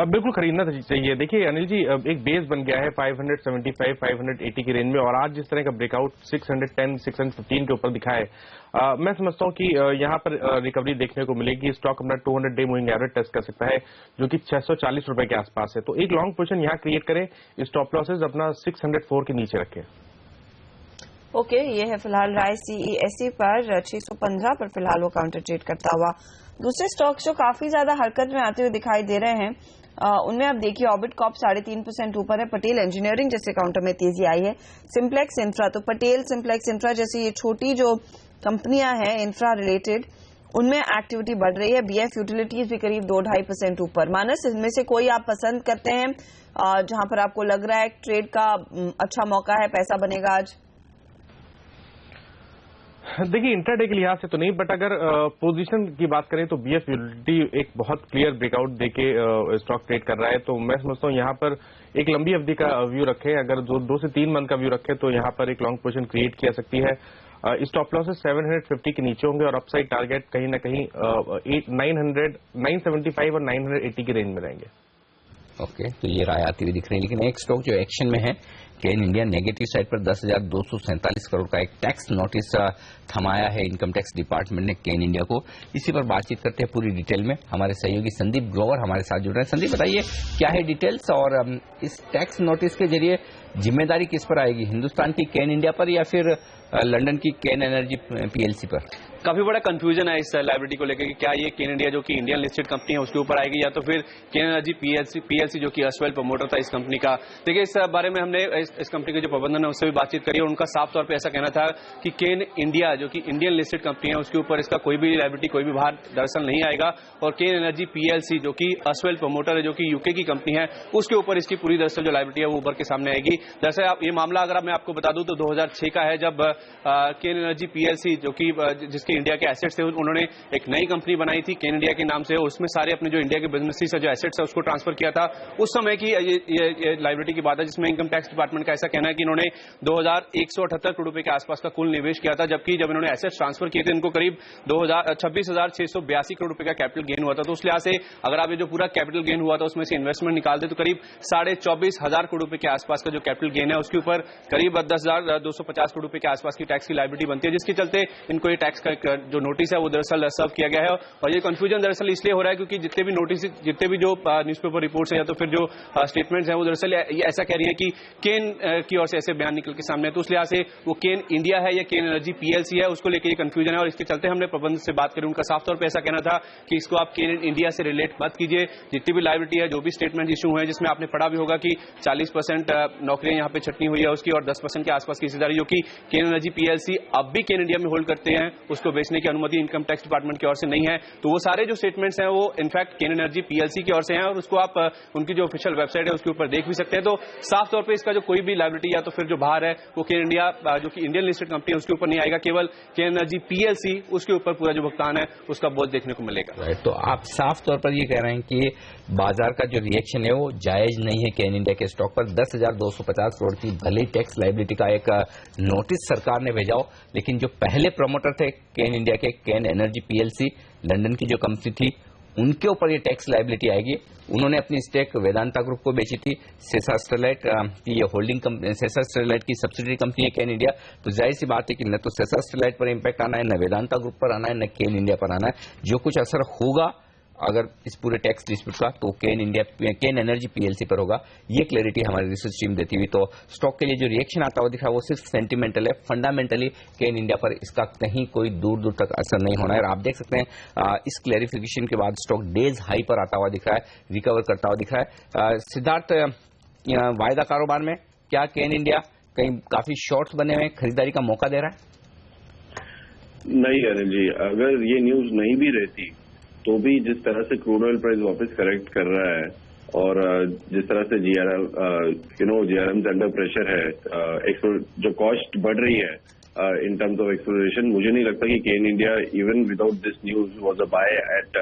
बिल्कुल खरीदना चाहिए। देखिए अनिल जी, एक बेस बन गया है 575, 580 की रेंज में, और आज जिस तरह का ब्रेकआउट 610, 615 के ऊपर दिखा है, मैं समझता हूं कि यहां पर रिकवरी देखने को मिलेगी। स्टॉक अपना 200 डे मूविंग एवरेज टेस्ट कर सकता है, जो कि 640 रुपए के आसपास है। तो एक लॉन्ग पोजीशन यहां क्रिएट करें, स्टॉप लॉसेज अपना 604 के नीचे रखें। ओके, ये है फिलहाल राय सीईएससी पर 615 पर फिलहाल वो काउंटर ट्रेड करता हुआ। दूसरे स्टॉक्स जो काफी ज्यादा हरकत में आते हुए दिखाई दे रहे हैं, उनमें आप देखिए ऑर्बिट कॉर्प 3.5% ऊपर है। पटेल इंजीनियरिंग जैसे काउंटर में तेजी आई है। सिंप्लेक्स इंफ्रा, तो पटेल सिंप्लेक्स इंफ्रा जैसी ये छोटी जो कंपनियां हैं इंफ्रा रिलेटेड, उनमें एक्टिविटी बढ़ रही है। बीएफ यूटिलिटीज भी करीब 2-2.5% ऊपर। मानस, इनमें से कोई आप पसंद करते हैं जहां पर आपको लग रहा है ट्रेड का अच्छा मौका है, पैसा बनेगा आज? देखिए इंट्राडे के लिहाज से तो नहीं, बट अगर पोजीशन की बात करें तो बीएफ यूटिलिटी एक बहुत क्लियर ब्रेकआउट देके स्टॉक ट्रेड कर रहा है। तो मैं समझता हूँ यहाँ पर एक लंबी अवधि का व्यू रखें। अगर 2 से 3 मंथ का व्यू रखें तो यहाँ पर एक लॉन्ग पोजीशन क्रिएट की जा सकती है। स्टॉप लॉसेस 750 के नीचे होंगे और अपसाइड टारगेट कहीं ना कहीं 975 और 980 की रेंज में रहेंगे। ओके, तो ये राय आती हुई दिख रही है। लेकिन एक स्टॉक जो एक्शन में है, केन इंडिया, नेगेटिव साइड पर 10,247 करोड़ का एक टैक्स नोटिस थमाया है इनकम टैक्स डिपार्टमेंट ने केन इंडिया को। इसी पर बातचीत करते हैं पूरी डिटेल में। हमारे सहयोगी संदीप ग्रोवर हमारे साथ जुड़ रहे हैं। संदीप, बताइए क्या है डिटेल्स, और इस टैक्स नोटिस के जरिए जिम्मेदारी किस पर आएगी, हिंदुस्तान की केन इंडिया पर या फिर लंदन की केन एनर्जी पीएलसी पर? काफी बड़ा कंफ्यूजन है इस लायबिलिटी को लेकर कि क्या ये केन इंडिया जो कि इंडियन लिस्टेड कंपनी है उसके ऊपर आएगी, या तो फिर केन एनर्जी पीएलसी जो कि अस्वेल प्रमोटर था इस कंपनी का। देखिए इस बारे में हमने इस कंपनी के जो प्रबंधन है उससे भी बातचीत करी और उनका साफ तौर पे ऐसा कहना था कि केन इंडिया जो कि इंडियन लिस्टेड कंपनी है उसके ऊपर इसका कोई भी लायबिलिटी, कोई भी भार दरअसल नहीं आएगा। और केन एनर्जी पीएलसी जो कि अस्वेल प्रमोटर है, जो कि यूके की कंपनी है, उसके ऊपर इसकी पूरी दरअसल जो लायबिलिटी है वो ऊपर के सामने आएगी। दरअसल ये मामला अगर मैं आपको बता दूं तो 2006 का है, जब केन एनर्जी पीएलसी जो कि जिसके इंडिया के एसेट्स थे, उन्होंने एक नई कंपनी बनाई थी केन इंडिया के नाम से, और उसमें सारे अपने जो इंडिया के बिजनेसेस है, जो एसेट्स है, उसको ट्रांसफर किया था। उस समय की ये लायबिलिटी की बात है, जिसमें इनकम टैक्स डिपार्टमेंट का ऐसा कहना है कि इन्होंने 2178 करोड़ रुपए के आसपास का कुल निवेश किया था, जबकि जब इन्होंने एसेट्स ट्रांसफर किए थे इनको करीब 26,682 करोड़ रुपए का कैपिटल गेन हुआ था। तो उस लिहाज से अगर आप ये जो पूरा कैपिटल गेन हुआ था उसमें से इन्वेस्टमेंट निकालते तो करीब 24,500 करोड़ रुपए के आसपास का जो कैपिटल गेन है उसके ऊपर करीब 10,250 करोड़ रुपए के आसपास की टैक्स की लायबिलिटी बनती है, जिसके चलते इनको ये टैक्स का जो नोटिस है वो दरअसल सर्व किया गया है। और ये कंफ्यूजन दरअसल इसलिए हो रहा है क्योंकि जितने भी नोटिस, जितने भी जो न्यूज़पेपर रिपोर्ट्स है या तो फिर जो स्टेटमेंट्स हैं वो दरअसल ये ऐसा कह रही है कि केन की ओर से ऐसे बयान निकल के सामने है। तो उस लिहाज से वो केन इंडिया है या केन एनर्जी पीएलसी है, उसको लेकर ये कंफ्यूजन है। और इसके चलते हमने प्रबंधन से बात करी, उनका साफ तौर पर ऐसा कहना था कि इसको आप केन इंडिया से रिलेट मत कीजिए। जितनी भी लायबिलिटी है, जो भी स्टेटमेंट इशू है, जिसमें आपने पढ़ा भी होगा कि 40% नौकरियां यहाँ पे छटनी हुई है उसकी, और 10% के आसपास की हिस्सेदारी जो कि केन एनर्जी पीएलसी अब भी केन इंडिया में होल्ड करते हैं, उसको बेचने की अनुमति इनकम टैक्स डिपार्टमेंट की ओर से नहीं है। तो वो सारे जो स्टेटमेंट्स हैं वो इनफैक्ट केन एनर्जी पीएलसी की ओर से हैं, और उसको आप उनकी जो ऑफिशियल वेबसाइट है उसके ऊपर देख भी सकते हैं। तो साफ तौर पे इसका जो कोई भी लायबिलिटी या तो फिर जो भार है वो केन इंडिया जो कि इंडियन लिस्टेड कंपनी है उसके ऊपर नहीं आएगा, केवल केन एनर्जी पीएलसी उसके ऊपर पूरा जो भुगतान है उसका बोझ देखने को मिलेगा। तो आप साफ तौर पर ये कह रहे हैं कि बाजार का जो रिएक्शन है वो जायज नहीं है केन इंडिया के स्टॉक पर। 10,250 करोड़ की भले टैक्स लायबिलिटी का एक नोटिस सरकार ने भेजा हो, लेकिन जो पहले प्रमोटर थे केन इंडिया के, केन एनर्जी पीएलसी लंदन की जो कंपनी थी, उनके ऊपर ये टैक्स लायबिलिटी आएगी। उन्होंने अपनी स्टेक वेदांता ग्रुप को बेची थी। सेसा स्टरलाइट की ये होल्डिंग कंपनी, सेसा स्टरलाइट की सब्सिडरी कंपनी है केन इंडिया। तो जाहिर सी बात है कि न तो सेसा स्टरलाइट पर इंपैक्ट आना है, न वेदांता ग्रुप पर आना है, न केन इंडिया पर आना है। जो कुछ असर होगा अगर इस पूरे टैक्स डिस्प्यूट का, तो केन एनर्जी पीएलसी पर होगा। ये क्लैरिटी हमारी रिसर्च टीम देती हुई। तो स्टॉक के लिए जो रिएक्शन आता हुआ दिख रहा है वो सिर्फ सेंटिमेंटल है। फंडामेंटली केन इंडिया पर इसका कहीं कोई दूर दूर तक असर नहीं होना है। और आप देख सकते हैं इस क्लैरिफिकेशन के बाद स्टॉक डेज हाई पर आता हुआ दिख रहा है, रिकवर करता हुआ दिख रहा है। सिद्धार्थ, वायदा कारोबार में क्या केन इंडिया कहीं काफी शॉर्ट्स बने हुए, खरीदारी का मौका दे रहा है? नहीं अनिल जी, अगर ये न्यूज नहीं भी रहती तो भी जिस तरह से क्रूड ऑयल प्राइस वापस करेक्ट कर रहा है और जिस तरह से जीआरएम अंडर प्रेशर है, जो कॉस्ट बढ़ रही है इन टर्म्स ऑफ एक्सप्लोरेशन, मुझे नहीं लगता कि can India even without this news was a buy at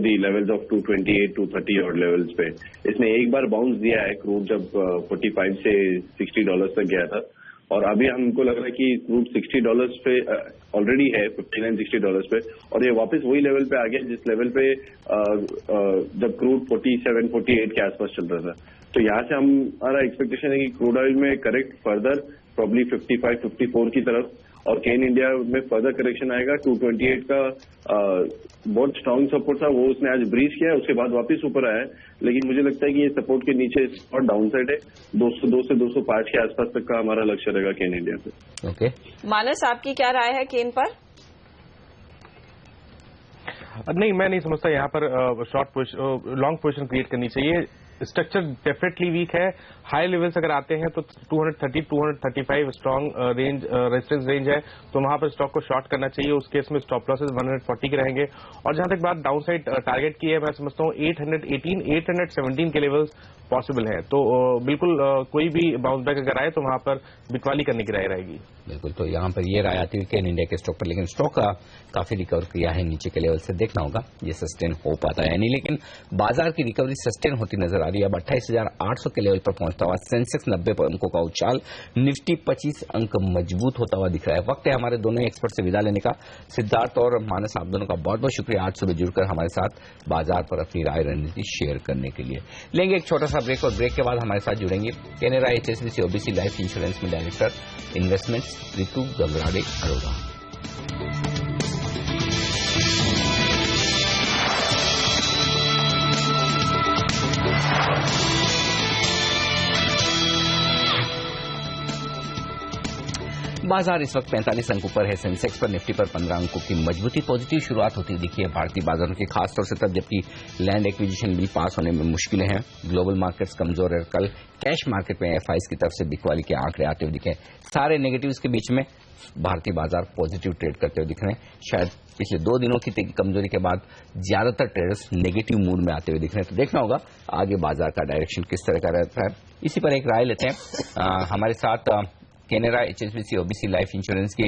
the levels of 228, 230 और लेवल्स पे। इसने एक बार बाउंस दिया है क्रूड जब 45 से $60 तक गया था, और अभी हमको लग रहा है कि क्रूड $60 पे ऑलरेडी है, $59-60 पे, और ये वापस वही लेवल पे आ गया जिस लेवल पे जब क्रूड 47-48 के आसपास चल रहा था। तो यहाँ से हमारा एक्सपेक्टेशन है कि क्रूड ऑयल में करेक्ट फर्दर प्रॉब्ली 55-54 की तरफ, और केन इंडिया में फर्दर करेक्शन आएगा। 228 का बहुत स्ट्रांग सपोर्ट था, वो उसने आज ब्रीच किया है, उसके बाद वापस ऊपर आया है, लेकिन मुझे लगता है कि ये सपोर्ट के नीचे और डाउन साइड है। 202 से 205 के आसपास तक का हमारा लक्ष्य रहेगा केन इंडिया पे। ओके मानस, आपकी क्या राय है केन पर? नहीं, मैं नहीं समझता यहाँ पर लॉन्ग पोजीशन क्रिएट करनी चाहिए। स्ट्रक्चर डेफिनेटली वीक है। हाई लेवल्स अगर आते हैं तो 230-235 स्ट्रॉन्ग रेंज रेजिस्टेंस रेंज है, तो वहां पर स्टॉक को शॉर्ट करना चाहिए। उस केस में स्टॉप लॉसेस 140 के रहेंगे। और जहां तक बात डाउन साइड टारगेट की है, मैं समझता हूँ 818-817 के लेवल्स पॉसिबल है। तो बिल्कुल कोई भी बाउंस बैक अगर आए तो वहां पर बिकवाली करने की राय रहेगी। बिल्कुल, तो यहाँ पर ये राय आती हुई केन इंडिया के स्टॉक पर, लेकिन स्टॉक का काफी रिकवर किया है नीचे के लेवल से। देखना होगा ये सस्टेन हो पाता है या नहीं, लेकिन बाजार की रिकवरी सस्टेन होती नजर आ रही है। अब 28,800 के लेवल पर पहुंचता हुआ सेंसेक्स 90 अंकों का उछाल, निफ्टी 25 अंक मजबूत होता हुआ दिख रहा है। वक्त है हमारे दोनों एक्सपर्ट से विदा लेने का। सिद्धार्थ और मानस, आप दोनों का बहुत बहुत शुक्रिया आज सुबह जुड़कर हमारे साथ बाजार पर अपनी राय रणनीति शेयर करने के लिए। लेंगे एक छोटा सा ब्रेक, और ब्रेक के बाद हमारे साथ जुड़ेंगे Canara HSBC OBC life insurance में डायरेक्टर इन्वेस्टमेंट्स रितु गंगराड़े अरोड़ा। बाजार इस वक्त 45 अंकों पर है। सेंसेक्स पर, निफ्टी पर 15 अंकों की मजबूती, पॉजिटिव शुरुआत होती दिखी है भारतीय बाजारों की, खासतौर से तब जबकि लैंड एक्विजिशन बिल पास होने में मुश्किलें हैं। ग्लोबल मार्केट्स कमजोर है। कल कैश मार्केट में FIs की तरफ से बिकवाली के आंकड़े आते हुए दिखे। सारे नेगेटिव्स के बीच में भारतीय बाजार पॉजिटिव ट्रेड करते हुए दिख रहे हैं। शायद पिछले 2 दिनों की कमजोरी के बाद ज्यादातर ट्रेडर्स नेगेटिव मूड में आते हुए दिख रहे हैं। तो देखना होगा आगे बाजार का डायरेक्शन किस तरह का रहता है। इसी पर एक राय लेते हैं। हमारे साथ Canara HSBC OBC life insurance की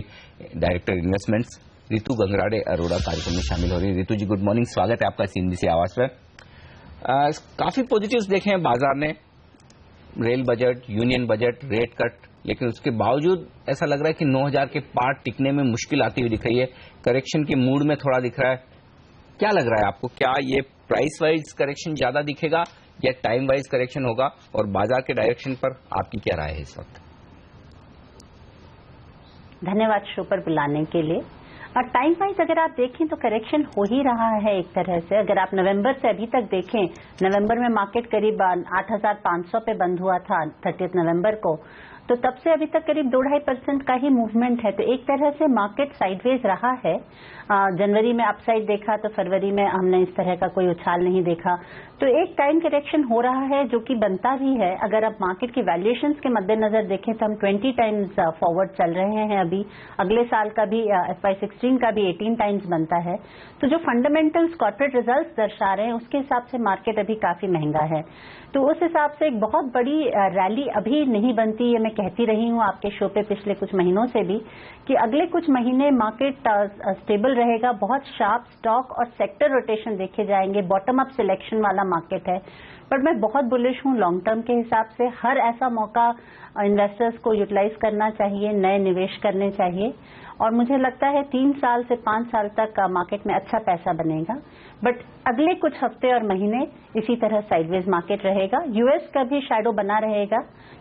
डायरेक्टर इन्वेस्टमेंट्स रितु गंगराड़े अरोड़ा कार्यक्रम में शामिल हो रही है। रितु जी, गुड मॉर्निंग, स्वागत है आपका CNBC आवाज पर। काफी पॉजिटिव्स देखे हैं बाजार ने, rail budget, union budget, rate cut, लेकिन उसके बावजूद ऐसा लग रहा है कि 9,000 के पार टिकने में मुश्किल आती हुई दिख रही है। करेक्शन के मूड में थोड़ा दिख रहा है। क्या लग रहा है आपको, क्या ये प्राइस वाइज करेक्शन ज्यादा दिखेगा या टाइम वाइज करेक्शन होगा, और बाजार के डायरेक्शन पर आपकी क्या राय है इस वक्त? धन्यवाद शो पर बुलाने के लिए। और टाइम वाइज अगर आप देखें तो करेक्शन हो ही रहा है एक तरह से। अगर आप नवंबर से अभी तक देखें, नवंबर में मार्केट करीब 8,500 पे बंद हुआ था 30 नवंबर को, तो तब से अभी तक करीब 2-2.5% का ही मूवमेंट है। तो एक तरह से मार्केट साइडवेज रहा है। जनवरी में अपसाइड देखा तो फरवरी में हमने इस तरह का कोई उछाल नहीं देखा। तो एक टाइम करेक्शन हो रहा है जो कि बनता भी है। अगर आप मार्केट की वैल्यूएशंस के मद्देनजर देखें तो हम 20 टाइम्स फॉरवर्ड चल रहे हैं अभी। अगले साल का भी FY16 का भी 18 टाइम्स बनता है। तो जो फंडामेंटल्स कॉर्पोरेट रिजल्ट्स दर्शा रहे हैं उसके हिसाब से मार्केट अभी काफी महंगा है। तो उस हिसाब से एक बहुत बड़ी रैली अभी नहीं बनती। ये मैं कहती रही हूं आपके शो पे पिछले कुछ महीनों से भी कि अगले कुछ महीने मार्केट स्टेबल रहेगा। बहुत शार्प स्टॉक और सेक्टर रोटेशन देखे जाएंगे। बॉटम अप सिलेक्शन वाला मार्केट है, पर मैं बहुत बुलिश हूं लॉन्ग टर्म के हिसाब से। हर ऐसा मौका इन्वेस्टर्स को यूटिलाइज करना चाहिए, नए निवेश करने चाहिए, और मुझे लगता है 3 साल से 5 साल तक मार्केट में अच्छा पैसा बनेगा। बट अगले कुछ हफ्ते और महीने इसी तरह साइडवेज मार्केट रहेगा। यूएस का भी शैडो बना रहेगा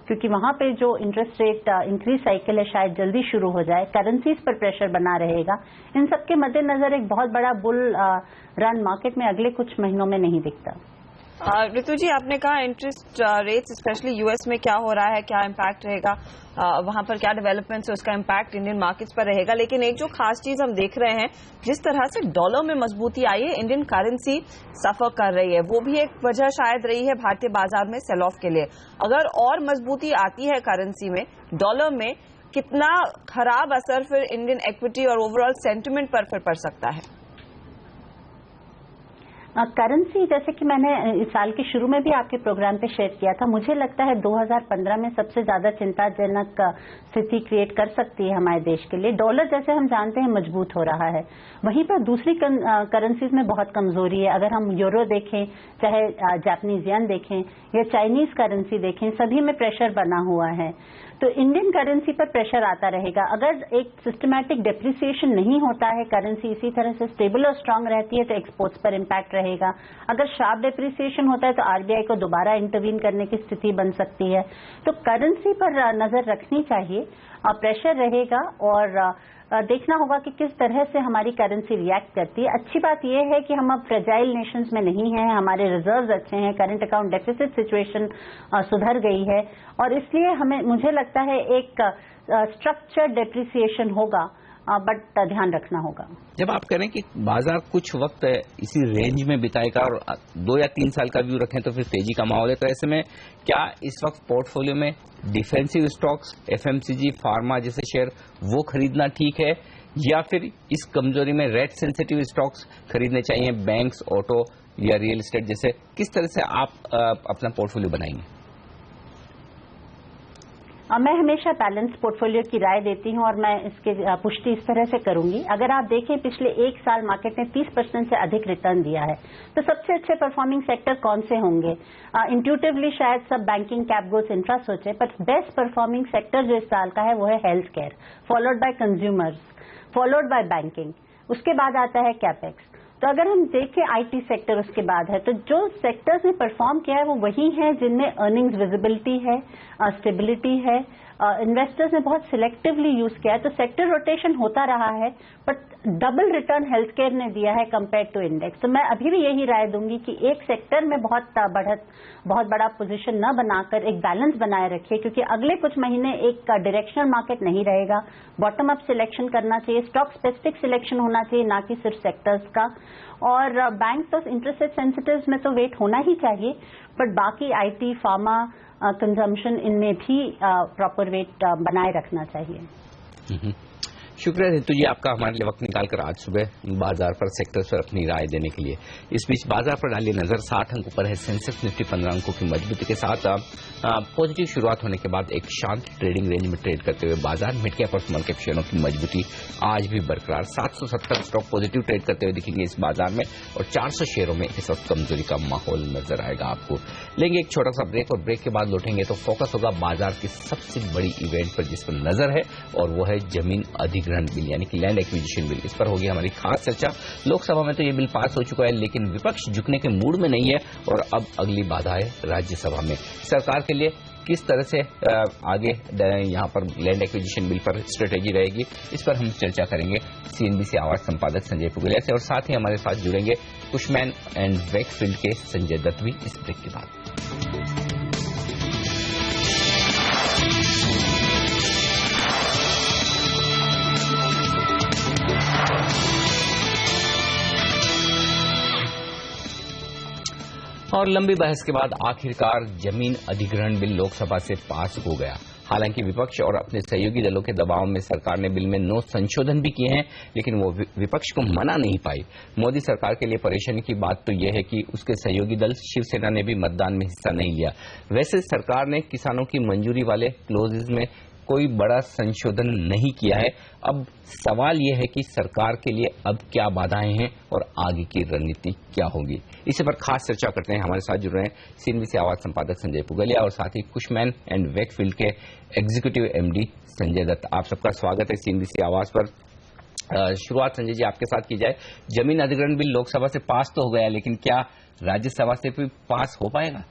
क्योंकि वहां पे जो इंटरेस्ट रेट इंक्रीज साइकिल है शायद जल्दी शुरू हो जाए। करेंसीज पर प्रेशर बना रहेगा। इन सबके मद्देनजर एक बहुत बड़ा बुल रन मार्केट में अगले कुछ महीनों में नहीं दिखता। रितु जी, आपने कहा इंटरेस्ट रेट्स स्पेशली यूएस में क्या हो रहा है, क्या इम्पैक्ट रहेगा, वहां पर क्या डेवलपमेंट्स है, उसका इम्पैक्ट इंडियन मार्केट्स पर रहेगा। लेकिन एक जो खास चीज हम देख रहे हैं, जिस तरह से डॉलर में मजबूती आई है, इंडियन करेंसी सफर कर रही है, वो भी एक वजह शायद रही है भारतीय बाजार में सेल ऑफ के लिए। अगर और मजबूती आती है करेंसी में, डॉलर में, कितना खराब असर फिर इंडियन इक्विटी और ओवरऑल सेंटिमेंट पर फिर पड़ सकता है? करेंसी जैसे कि मैंने इस साल के शुरू में भी आपके प्रोग्राम पे शेयर किया था, मुझे लगता है 2015 में सबसे ज्यादा चिंताजनक स्थिति क्रिएट कर सकती है हमारे देश के लिए। डॉलर जैसे हम जानते हैं मजबूत हो रहा है, वहीं पर दूसरी करेंसीज में बहुत कमजोरी है। अगर हम यूरो देखें, चाहे जापानीज येन देखें या चाइनीज करेंसी देखें, सभी में प्रेशर बना हुआ है। तो इंडियन करेंसी पर प्रेशर आता रहेगा। अगर एक सिस्टमैटिक डेप्रिसिएशन नहीं होता है, करेंसी इसी तरह से स्टेबल और स्ट्रांग रहती है, तो एक्सपोर्ट्स पर इम्पैक्ट रहेगा। अगर शार्प डेप्रिसिएशन होता है तो आरबीआई को दोबारा इंटरवीन करने की स्थिति बन सकती है। तो करेंसी पर नजर रखनी चाहिए, प्रेशर रहेगा और देखना होगा कि किस तरह से हमारी करेंसी रिएक्ट करती है। अच्छी बात यह है कि हम अब फ्रेजाइल नेशंस में नहीं हैं, हमारे रिजर्व्स अच्छे हैं, करंट अकाउंट डेफिसिट सिचुएशन सुधर गई है और इसलिए मुझे लगता है एक स्ट्रक्चर्ड डेप्रिसिएशन होगा, बट ध्यान रखना होगा। जब आप कह रहे हैं कि बाजार कुछ वक्त इसी रेंज में बिताएगा और 2 या 3 साल का व्यू रखें तो फिर तेजी का माहौल है, तो ऐसे में क्या इस वक्त पोर्टफोलियो में डिफेंसिव स्टॉक्स, एफएमसीजी, फार्मा जैसे शेयर वो खरीदना ठीक है, या फिर इस कमजोरी में रेट सेंसिटिव स्टॉक्स खरीदने चाहिए, बैंक्स, ऑटो या रियल एस्टेट जैसे? किस तरह से आप अपना पोर्टफोलियो बनाएंगे? मैं हमेशा बैलेंस पोर्टफोलियो की राय देती हूं और मैं इसकी पुष्टि इस तरह से करूंगी। अगर आप देखें पिछले 1 साल मार्केट ने 30% से अधिक रिटर्न दिया है, तो सबसे अच्छे परफॉर्मिंग सेक्टर कौन से होंगे? इंट्यूटिवली शायद सब बैंकिंग, कैप गुड्स, इंफ्रा सोचे, पर बेस्ट परफॉर्मिंग सेक्टर जो इस साल का है वो है health care, followed by consumers, followed by banking, उसके बाद आता है कैपेक्स। तो अगर हम देखें आईटी सेक्टर उसके बाद है, तो जो सेक्टर्स ने परफॉर्म किया है वो वही है जिनमें अर्निंग्स विजिबिलिटी है, स्टेबिलिटी है, इन्वेस्टर्स ने बहुत सिलेक्टिवली यूज किया है। तो सेक्टर रोटेशन होता रहा है, but double return health care ने दिया है कंपेयर टू इंडेक्स। तो मैं अभी भी यही राय दूंगी कि एक सेक्टर में बहुत बड़ा पोजीशन न बनाकर एक बैलेंस बनाए रखिए, क्योंकि अगले कुछ महीने एक डायरेक्शनल मार्केट नहीं रहेगा। बॉटम अप सिलेक्शन करना चाहिए, स्टॉक स्पेसिफिक सिलेक्शन होना चाहिए, ना कि सिर्फ सेक्टर्स का। और बैंक तो इंटरेस्ट रेट सेंसिटिव्स में तो वेट होना ही चाहिए, बट बाकी आईटी, फार्मा, कंजम्पशन, इनमें भी प्रॉपर वेट बनाए रखना चाहिए। शुक्रिया रितु जी आपका हमारे लिए वक्त निकालकर आज सुबह बाजार पर, सेक्टर्स पर अपनी राय देने के लिए। इस बीच बाजार पर डालिए नजर, 60 अंकों पर है सेंसेक्स, निफ्टी 15 अंकों की मजबूती के साथ पॉजिटिव शुरुआत होने के बाद एक शांत ट्रेडिंग रेंज में ट्रेड करते हुए बाजार मिड कैप और स्मॉल कैप शेयरों की मजबूती आज भी बरकरार। 770 स्टॉक पॉजिटिव ट्रेड करते हुए दिखेंगे इस बाजार में और 400 शेयरों में इस वक्त कमजोरी का माहौल नजर आएगा आपको। लेंगे एक छोटा सा ब्रेक और ब्रेक के बाद लौटेंगे तो फोकस होगा बाजार की सबसे बड़ी इवेंट पर जिस पर नजर है, और वो है जमीन अधिग्रहण बिल यानी कि लैंड एक्विजिशन बिल। इस पर होगी हमारी खास चर्चा। लोकसभा में तो ये बिल पास हो चुका है, लेकिन विपक्ष झुकने के मूड में नहीं है और अब अगली बाधा है राज्यसभा में। सरकार के लिए किस तरह से आगे यहाँ पर लैंड एक्विजिशन बिल पर स्ट्रेटेजी रहेगी, इस पर हम चर्चा करेंगे सीएनबीसी आवाज संपादक संजय पुगलिया से, और साथ ही हमारे साथ जुड़ेंगे कुशमैन एंड वेकफील्ड के संजय दत्त भी इस ब्रेक के बाद। और लंबी बहस के बाद आखिरकार जमीन अधिग्रहण बिल लोकसभा से पास हो गया। हालांकि विपक्ष और अपने सहयोगी दलों के दबाव में सरकार ने बिल में 9 संशोधन भी किए हैं, लेकिन वो विपक्ष को मना नहीं पाई। मोदी सरकार के लिए परेशानी की बात तो यह है कि उसके सहयोगी दल शिवसेना ने भी मतदान में हिस्सा नहीं लिया। वैसे सरकार ने किसानों की मंजूरी वाले क्लोजेज में कोई बड़ा संशोधन नहीं किया है। अब सवाल यह है कि सरकार के लिए अब क्या बाधाएं हैं और आगे की रणनीति क्या होगी। इसी पर खास चर्चा करते हैं। हमारे साथ जुड़ रहे हैं सीएनबीसी आवाज संपादक संजय पुगलिया और साथ ही कुशमैन एंड वेकफील्ड के एग्जीक्यूटिव एमडी संजय दत्त। आप सबका स्वागत है सीएनबीसी आवाज पर। शुरुआत संजय जी आपके साथ की जाए। जमीन अधिग्रहण बिल लोकसभा से पास तो हो गया, लेकिन क्या राज्यसभा से भी पास हो पाएगा?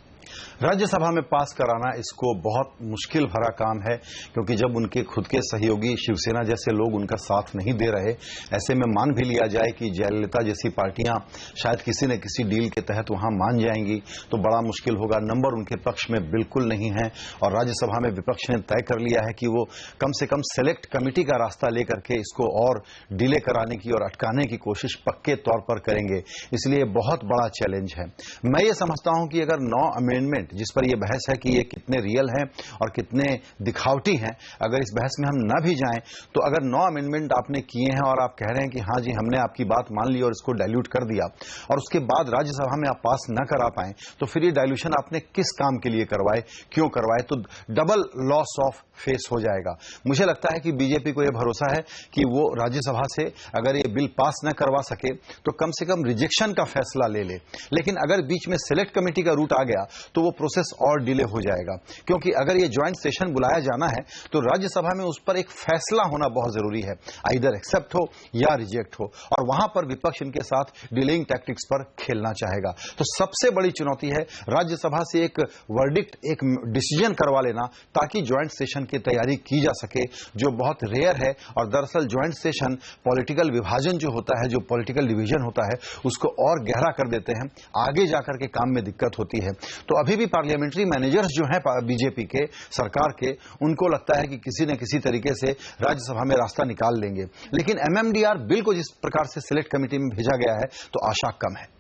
राज्यसभा में पास कराना इसको बहुत मुश्किल भरा काम है, क्योंकि जब उनके खुद के सहयोगी शिवसेना जैसे लोग उनका साथ नहीं दे रहे, ऐसे में मान भी लिया जाए कि जयललिता जैसी पार्टियां शायद किसी न किसी डील के तहत वहां मान जाएंगी, तो बड़ा मुश्किल होगा। नंबर उनके पक्ष में बिल्कुल नहीं है और राज्यसभा में विपक्ष ने तय कर लिया है कि वो कम से कम सेलेक्ट कमेटी का रास्ता लेकर के इसको और डिले कराने की और अटकाने की कोशिश पक्के तौर पर करेंगे। इसलिए बहुत बड़ा चैलेंज है। मैं ये समझता हूं कि अगर 9 अमेंडमेंट अमेंडमेंट जिस पर यह बहस है कि ये कितने रियल हैं और कितने दिखावटी हैं, अगर इस बहस में हम न भी जाएं तो अगर 9 अमेंडमेंट आपने किए हैं और आप कह रहे हैं कि हाँ जी हमने आपकी बात मान ली और इसको डाइल्यूट कर दिया और उसके बाद राज्यसभा में आप पास न करा पाए, तो फिर ये डाइल्यूशन आपने किस काम के लिए करवाए, क्यों करवाए? तो डबल लॉस ऑफ फेस हो जाएगा। मुझे लगता है कि बीजेपी को यह भरोसा है कि वो राज्यसभा से अगर ये बिल पास न करवा सके तो कम से कम रिजेक्शन का फैसला ले ले, लेकिन अगर बीच में सिलेक्ट कमेटी का रूट आ गया तो वो प्रोसेस और डिले हो जाएगा, क्योंकि अगर ये ज्वाइंट सेशन बुलाया जाना है तो राज्यसभा में उस पर एक फैसला होना बहुत जरूरी है, आइदर एक्सेप्ट हो या रिजेक्ट हो, और वहां पर विपक्ष इनके साथ डिलेइंग टैक्टिक्स पर खेलना चाहेगा। तो सबसे बड़ी चुनौती है राज्यसभा से एक वर्डिक्ट, एक डिसीजन करवा लेना ताकि ज्वाइंट सेशन की तैयारी की जा सके, जो बहुत रेयर है। और दरअसल ज्वाइंट सेशन पॉलिटिकल विभाजन जो होता है, जो पॉलिटिकल डिवीजन होता है, उसको और गहरा कर देते हैं, आगे जाकर के काम में दिक्कत होती है। तो अभी भी पार्लियामेंट्री मैनेजर्स जो हैं बीजेपी के, सरकार के, उनको लगता है कि किसी न किसी तरीके से राज्यसभा में रास्ता निकाल लेंगे, लेकिन एमएमडीआर बिल को जिस प्रकार से सिलेक्ट कमेटी में भेजा गया है तो आशा कम है।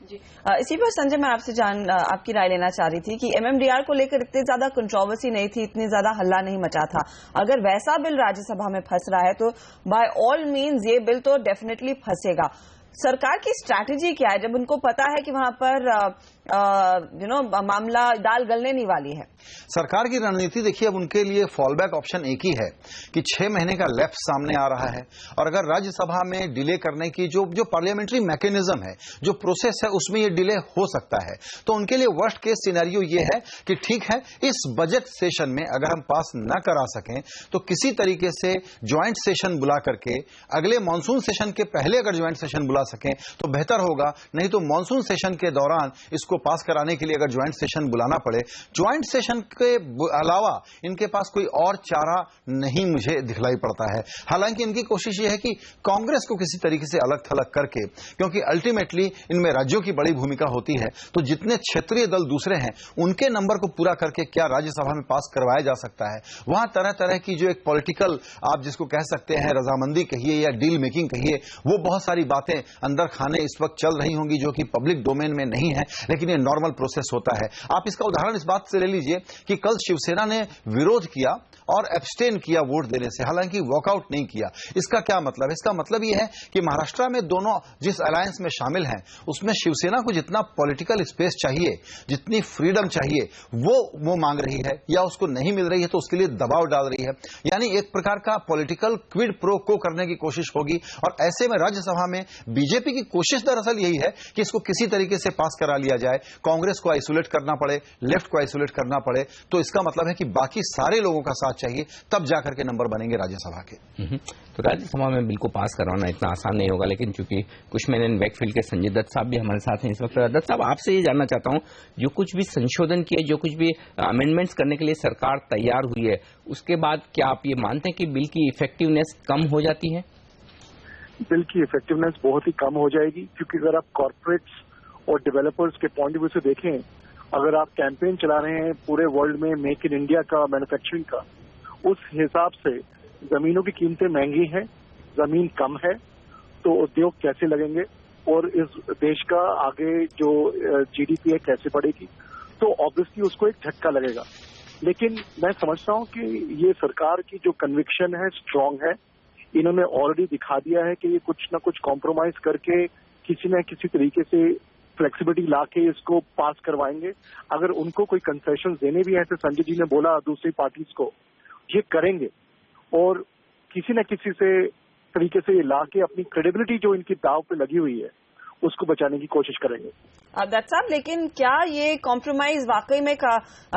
इसी पर संजय मैं आपसे आपकी राय लेना चाह रही थी कि एमएमडीआर को लेकर इतनी ज्यादा कंट्रोवर्सी नहीं थी, इतनी ज्यादा हल्ला नहीं मचा था। अगर वैसा बिल राज्यसभा में फंस रहा है तो बाय ऑल मीन्स ये बिल तो डेफिनेटली फंसेगा। सरकार की स्ट्रैटेजी क्या है जब उनको पता है कि वहां पर मामला दाल गलने नहीं वाली है? सरकार की रणनीति देखिए, अब उनके लिए फॉलबैक ऑप्शन एक ही है कि 6 महीने का लेफ्ट सामने आ रहा है, और अगर राज्यसभा में डिले करने की जो पार्लियामेंट्री मैकेनिज्म है, जो प्रोसेस है, उसमें ये डिले हो सकता है, तो उनके लिए वर्स्ट केस सिनेरियो ये है कि ठीक है, इस बजट सेशन में अगर हम पास न करा सकें तो किसी तरीके से ज्वाइंट सेशन बुला करके अगले मानसून सेशन के पहले अगर ज्वाइंट सेशन बुला सकें तो बेहतर होगा, नहीं तो मानसून सेशन के दौरान इसको पास कराने के लिए अगर ज्वाइंट सेशन बुलाना पड़े, ज्वाइंट सेशन के अलावा इनके पास कोई और चारा नहीं मुझे दिखलाई पड़ता है। हालांकि इनकी कोशिश यह है कि कांग्रेस को किसी तरीके से अलग थलग करके, क्योंकि अल्टीमेटली इनमें राज्यों की बड़ी भूमिका होती है, तो जितने क्षेत्रीय दल दूसरे हैं उनके नंबर को पूरा करके क्या राज्यसभा में पास करवाया जा सकता है, वहां तरह तरह की जो एक पॉलिटिकल, आप जिसको कह सकते हैं रजामंदी कहिए या डील मेकिंग कहिए, वो बहुत सारी बातें अंदर खाने इस वक्त चल रही होंगी जो कि पब्लिक डोमेन में नहीं है, लेकिन ये नॉर्मल प्रोसेस होता है। आप इसका उदाहरण इस बात से ले लीजिए कि कल शिवसेना ने विरोध किया और एब्सटेन किया वोट देने से, हालांकि वॉकआउट नहीं किया। इसका क्या मतलब है? इसका मतलब यह है कि महाराष्ट्र में दोनों जिस अलायंस में शामिल हैं उसमें शिवसेना को जितना पॉलिटिकल स्पेस चाहिए, जितनी फ्रीडम चाहिए, वो मांग रही है या उसको नहीं मिल रही है तो उसके लिए दबाव डाल रही है। यानी एक प्रकार का पॉलिटिकल क्विड प्रो को करने की कोशिश होगी, और ऐसे में राज्यसभा में बीजेपी की कोशिश दरअसल यही है कि इसको किसी तरीके से पास करा लिया जाए, कांग्रेस को आइसोलेट करना पड़े, लेफ्ट को आइसोलेट करना पड़े, तो इसका मतलब है कि बाकी सारे लोगों का साथ चाहिए, तब जाकर के नंबर बनेंगे राज्यसभा के। तो राज्यसभा में बिल को पास करवाना इतना आसान नहीं होगा, लेकिन चूंकि कुशमैन वैकफील्ड के संजय दत्त साहब भी हमारे साथ हैं इस वक्त। दत्त साहब, आपसे ये जानना चाहता हूं, जो कुछ भी संशोधन किए, जो कुछ भी अमेंडमेंट्स करने के लिए सरकार तैयार हुई है, उसके बाद क्या आप ये मानते हैं कि बिल की इफेक्टिवनेस कम हो जाती है? बिल की इफेक्टिवनेस बहुत ही कम हो जाएगी, क्योंकि अगर आप कॉर्पोरेट्स और डेवलपर्स के पॉइंट ऑफ व्यू से देखें, अगर आप कैंपेन चला रहे हैं पूरे वर्ल्ड में मेक इन इंडिया का, मैन्युफैक्चरिंग का, उस हिसाब से जमीनों की कीमतें महंगी हैं, जमीन कम है, तो उद्योग कैसे लगेंगे और इस देश का आगे जो जीडीपी है कैसे बढ़ेगी, तो ऑब्वियसली उसको एक झटका लगेगा। लेकिन मैं समझता हूं कि ये सरकार की जो कन्विक्शन है स्ट्रांग है, इन्होंने ऑलरेडी दिखा दिया है कि ये कुछ ना कुछ कॉम्प्रोमाइज करके किसी न किसी तरीके से फ्लेक्सिबिलिटी ला के इसको पास करवाएंगे। अगर उनको कोई कंसेशन देने भी है, तो संजय जी ने बोला दूसरी पार्टीज को, ये करेंगे और किसी न किसी से तरीके से ये ला के अपनी क्रेडिबिलिटी जो इनकी दाव पे लगी हुई है उसको बचाने की कोशिश करेंगे। दत्त साहब, लेकिन क्या ये कॉम्प्रोमाइज वाकई में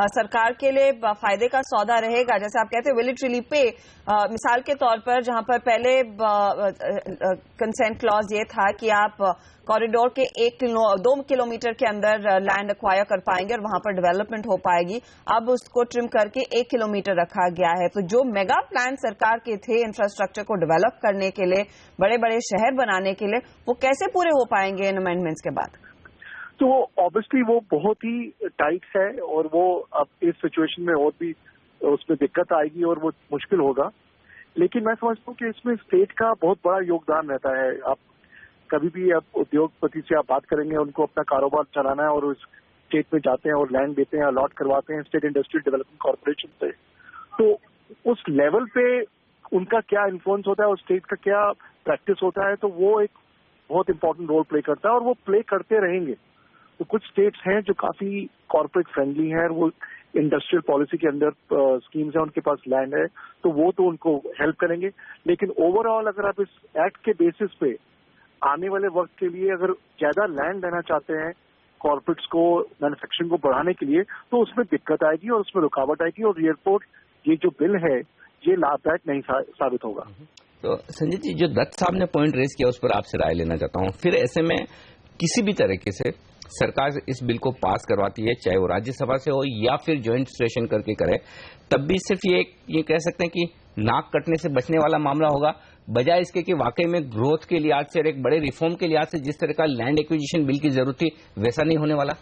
सरकार के लिए फायदे का सौदा रहेगा? जैसे आप कहते हैं विल इट रियली पे, मिसाल के तौर पर जहां पर पहले कंसेंट क्लॉज ये था कि आप कॉरिडोर के 2 किलोमीटर के अंदर लैंड एक्वायर कर पाएंगे और वहां पर डेवलपमेंट हो पाएगी, अब उसको ट्रिम करके 1 किलोमीटर रखा गया है। तो जो मेगा प्लान सरकार के थे इंफ्रास्ट्रक्चर को डेवलप करने के लिए, बड़े बड़े शहर बनाने के लिए, वो कैसे पूरे हो पाएंगे इन अमेंडमेंट्स के बाद? तो ऑब्वियसली वो बहुत ही टाइट है और वो अब इस सिचुएशन में और भी उसमें दिक्कत आएगी और वो मुश्किल होगा। लेकिन मैं समझता हूँ कि इसमें स्टेट का बहुत बड़ा योगदान रहता है। आप कभी भी आप उद्योगपति से आप बात करेंगे, उनको अपना कारोबार चलाना है और उस स्टेट में जाते हैं और लैंड देते हैं, अलॉट करवाते हैं स्टेट इंडस्ट्रियल डेवलपमेंट कॉर्पोरेशन से, तो उस लेवल पे उनका क्या इन्फ्लुएंस होता है और स्टेट का क्या प्रैक्टिस होता है, तो वो एक बहुत इंपॉर्टेंट रोल प्ले करता है और वो प्ले करते रहेंगे। तो कुछ स्टेट्स हैं जो काफी कॉर्पोरेट फ्रेंडली हैं, वो इंडस्ट्रियल पॉलिसी के अंदर स्कीम्स हैं, उनके पास लैंड है, तो वो तो उनको हेल्प करेंगे। लेकिन ओवरऑल अगर आप इस एक्ट के बेसिस पे आने वाले वक्त के लिए अगर ज्यादा लैंड लेना चाहते हैं कॉर्पोरेट्स को मैन्युफैक्चरिंग को बढ़ाने के लिए, तो उसमें दिक्कत आएगी और उसमें रुकावट आएगी और एयरपोर्ट ये जो बिल है ये लाभदायक नहीं साबित होगा। तो संजय जी, जो दत्त साहब ने पॉइंट रेज किया उस पर आपसे राय लेना चाहता हूं। फिर ऐसे में किसी भी तरीके से सरकार इस बिल को पास करवाती है, चाहे वो राज्यसभा से हो या फिर ज्वाइंट सेशन करके करे, तब भी सिर्फ ये कह सकते हैं कि नाक कटने से बचने वाला मामला होगा, बजाय इसके कि वाकई में ग्रोथ के लिहाज से और एक बड़े रिफॉर्म के लिहाज से जिस तरह का लैंड एक्विजिशन बिल की जरूरत थी वैसा नहीं होने वाला।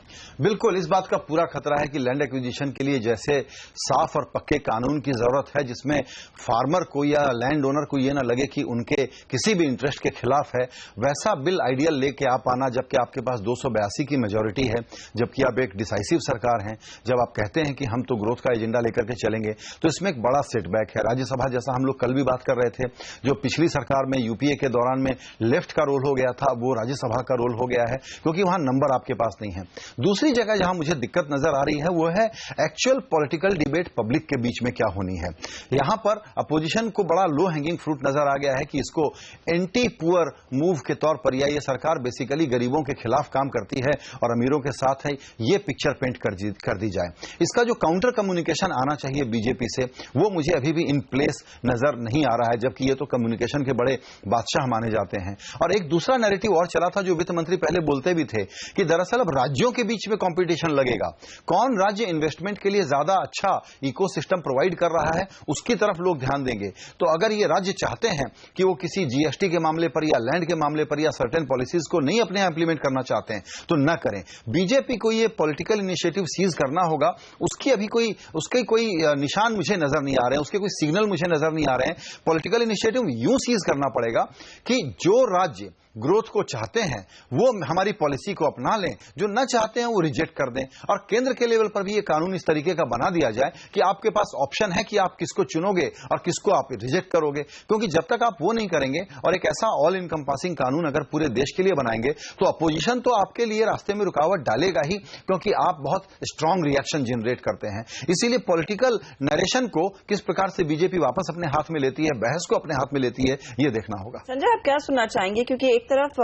बिल्कुल, इस बात का पूरा खतरा है कि लैंड एक्विजिशन के लिए जैसे साफ और पक्के कानून की जरूरत है जिसमें फार्मर को या लैंड ओनर को यह ना लगे कि उनके किसी भी इंटरेस्ट के खिलाफ है, वैसा बिल आइडियल लेके आप आना, जबकि आपके पास 282 की मेजोरिटी है, जबकि आप एक डिसाइसिव सरकार हैं, जब आप कहते हैं कि हम तो ग्रोथ का एजेंडा लेकर के चलेंगे, तो इसमें एक बड़ा सेटबैक है। राज्यसभा, जैसा हम लोग कल भी बात कर रहे थे, जो पिछली सरकार में यूपीए के दौरान में लेफ्ट का रोल हो गया था, वो राज्यसभा का रोल हो गया है, क्योंकि वहां नंबर आपके पास नहीं है। दूसरी जगह जहां मुझे दिक्कत नजर आ रही है वो है एक्चुअल पॉलिटिकल डिबेट पब्लिक के बीच में क्या होनी है। यहां पर अपोजिशन को बड़ा लो हैंगिंग फ्रूट नजर आ गया है कि इसको एंटी पुअर मूव के तौर पर, या ये सरकार बेसिकली गरीबों के खिलाफ काम करती है और अमीरों के साथ है, ये पिक्चर पेंट कर दी जाए। इसका जो काउंटर कम्युनिकेशन आना चाहिए बीजेपी से, वो मुझे अभी भी इन प्लेस नजर नहीं आ रहा है, जबकि ये तो कम्युनिकेशन के बड़े बादशाह माने जाते हैं। और एक दूसरा नैरेटिव और चला था जो वित्त मंत्री पहले बोलते भी थे कि दरअसल अब राज्यों के बीच में कंपटीशन लगेगा, कौन राज्य इन्वेस्टमेंट के लिए ज्यादा अच्छा इकोसिस्टम प्रोवाइड कर रहा है उसकी तरफ लोग ध्यान देंगे। तो अगर ये राज्य चाहते हैं कि वो किसी जीएसटी के मामले पर या लैंड के मामले पर या सर्टेन पॉलिसीज को नहीं अपने यहां इंप्लीमेंट करना चाहते हैं तो न करें। बीजेपी को ये पॉलिटिकल इनिशिएटिव सीज करना होगा, उसकी अभी उसके कोई निशान मुझे नजर नहीं आ रहे हैं, उसके कोई सिग्नल मुझे नजर नहीं आ रहे हैं। पॉलिटिकल इनिशिएटिव यूं सीज करना पड़ेगा कि जो राज्य ग्रोथ को चाहते हैं वो हमारी पॉलिसी को अपना लें, जो न चाहते हैं वो रिजेक्ट कर दें। और केंद्र के लेवल पर भी ये कानून इस तरीके का बना दिया जाए कि आपके पास ऑप्शन है कि आप किसको चुनोगे और किसको आप रिजेक्ट करोगे, क्योंकि जब तक आप वो नहीं करेंगे और एक ऐसा ऑल इनकम्पासिंग कानून अगर पूरे देश के लिए बनाएंगे तो अपोजिशन तो आपके लिए रास्ते में रुकावट डालेगा ही, क्योंकि आप बहुत स्ट्रांग रिएक्शन जनरेट करते हैं। इसीलिए पॉलिटिकल नरेशन को किस प्रकार से बीजेपी वापस अपने हाथ में लेती है, बहस को अपने हाथ में लेती है, ये देखना होगा। संजय, आप क्या सुनना चाहेंगे, क्योंकि एक तरफ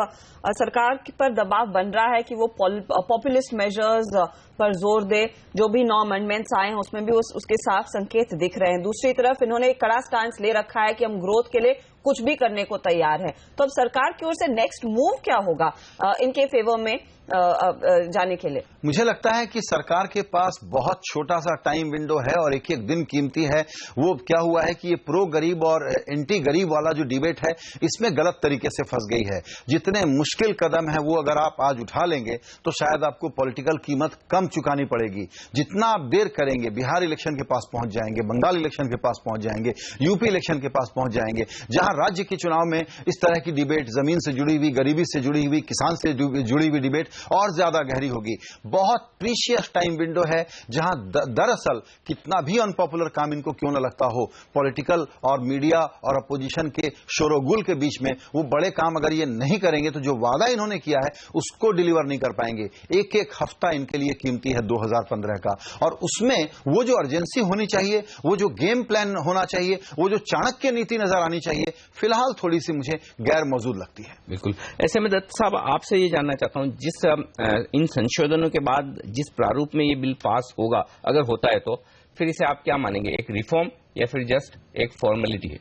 सरकार पर दबाव बन रहा है कि वो पॉपुलिस्ट मेजर्स पर जोर दे, जो भी 9 अमेंडमेंट्स आए हैं उसमें भी उसके साफ संकेत दिख रहे हैं। दूसरी तरफ इन्होंने एक कड़ा स्टांस ले रखा है कि हम ग्रोथ के लिए कुछ भी करने को तैयार है। तो अब सरकार की ओर से नेक्स्ट मूव क्या होगा इनके फेवर में जाने के लिए? मुझे लगता है कि सरकार के पास बहुत छोटा सा टाइम विंडो है और एक एक दिन कीमती है। वो क्या हुआ है कि ये प्रो गरीब और एंटी गरीब वाला जो डिबेट है इसमें गलत तरीके से फंस गई है। जितने मुश्किल कदम है वो अगर आप आज उठा लेंगे तो शायद आपको पॉलिटिकल कीमत कम चुकानी पड़ेगी। जितना आप देर करेंगे, बिहार इलेक्शन के पास पहुंच जाएंगे, बंगाल इलेक्शन के पास पहुंच जाएंगे, यूपी इलेक्शन के पास पहुंच जाएंगे, जहां राज्य के चुनाव में इस तरह की डिबेट, जमीन से जुड़ी हुई, गरीबी से जुड़ी हुई, किसान से जुड़ी हुई डिबेट और ज्यादा गहरी होगी। बहुत प्रीशियस टाइम विंडो है जहां दरअसल कितना भी अनपॉपुलर काम इनको क्यों न लगता हो, पॉलिटिकल और मीडिया और अपोजिशन के शोरगुल के बीच में वो बड़े काम अगर ये नहीं करेंगे तो जो वादा इन्होंने किया है उसको डिलीवर नहीं कर पाएंगे। एक एक हफ्ता इनके लिए कीमती है 2015 का, और उसमें वो जो अर्जेंसी होनी चाहिए, वो जो गेम प्लान होना चाहिए, वो जो चाणक्य नीति नजर आनी चाहिए, फिलहाल थोड़ी सी मुझे गैर मौजूद लगती है। बिल्कुल। ऐसे में दत्त साहब, आपसे ये जानना चाहता हूं, जिस इन संशोधनों के बाद जिस प्रारूप में ये बिल पास होगा, अगर होता है तो फिर इसे आप क्या मानेंगे, एक रिफॉर्म या फिर जस्ट एक फॉर्मेलिटी है?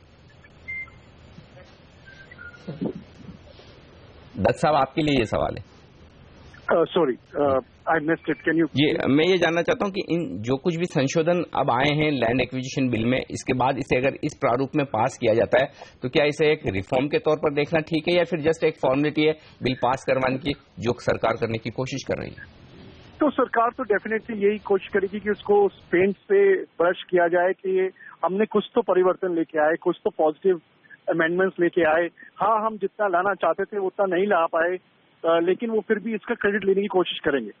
दत्त साहब, आपके लिए ये सवाल है। Sorry, I missed it, can you? मैं ये जानना चाहता हूं कि इन जो कुछ भी संशोधन अब आए हैं लैंड एक्विजिशन बिल में, इसके बाद इसे अगर इस प्रारूप में पास किया जाता है तो क्या इसे एक रिफॉर्म के तौर पर देखना ठीक है या फिर जस्ट एक फॉर्मेलिटी है बिल पास करवाने की, जो सरकार करने की कोशिश कर रही है? तो सरकार तो डेफिनेटली यही कोशिश करेगी कि उसको पेंट से ब्रश किया जाए कि हमने कुछ तो परिवर्तन लेके आए, कुछ तो पॉजिटिव अमेंडमेंट्स लेके आए। हाँ, हम जितना लाना चाहते थे उतना नहीं ला पाए, लेकिन वो फिर भी इसका क्रेडिट लेने की कोशिश करेंगे।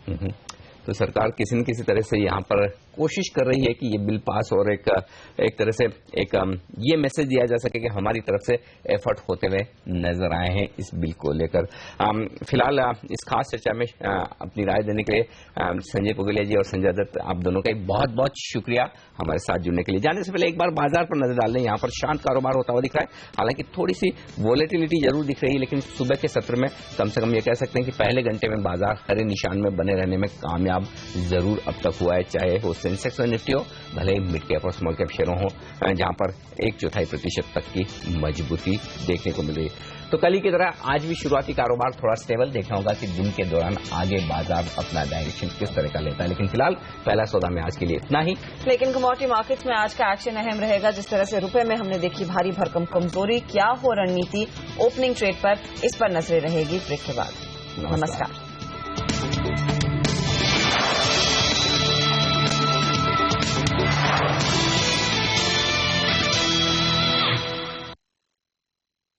तो सरकार किसी न किसी तरह से यहाँ पर कोशिश कर रही है कि ये बिल पास और एक तरह से ये मैसेज दिया जा सके कि हमारी तरफ से एफर्ट होते हुए नजर आए हैं इस बिल को लेकर। फिलहाल इस खास चर्चा में अपनी राय देने के लिए संजय पुगलिया जी और संजय दत्त, आप दोनों का बहुत बहुत शुक्रिया हमारे साथ जुड़ने के लिए। जाने से पहले एक बार बाजार पर नजर डाल लें। यहाँ पर शांत कारोबार होता हुआ दिख रहा है, हालांकि थोड़ी सी वॉलेटिलिटी जरूर दिख रही है, लेकिन सुबह के सत्र में कम से कम ये कह सकते हैं कि पहले घंटे में बाजार हरे निशान में बने रहने में कामयाब जरूर अब तक हुआ है, चाहे वो सेंसेक्स और निफ्टी हो, भले ही मिड कैप और स्मॉल कैप शेयरों हो, जहां पर 1/4% तक की मजबूती देखने को मिल रही है। तो कल ही की तरह आज भी शुरुआती कारोबार थोड़ा स्टेबल देखना होगा कि दिन के दौरान आगे बाजार अपना डायरेक्शन किस तरह का लेता है। लेकिन फिलहाल पहला सौदा में आज के लिए इतना ही। लेकिन कमोडिटी मार्केट्स में आज का एक्शन अहम रहेगा। जिस तरह से रुपए में हमने देखी भारी भरकम कमजोरी, क्या हो रणनीति ओपनिंग ट्रेड पर, इस पर नजरें रहेगी ब्रेक के बाद। नमस्कार।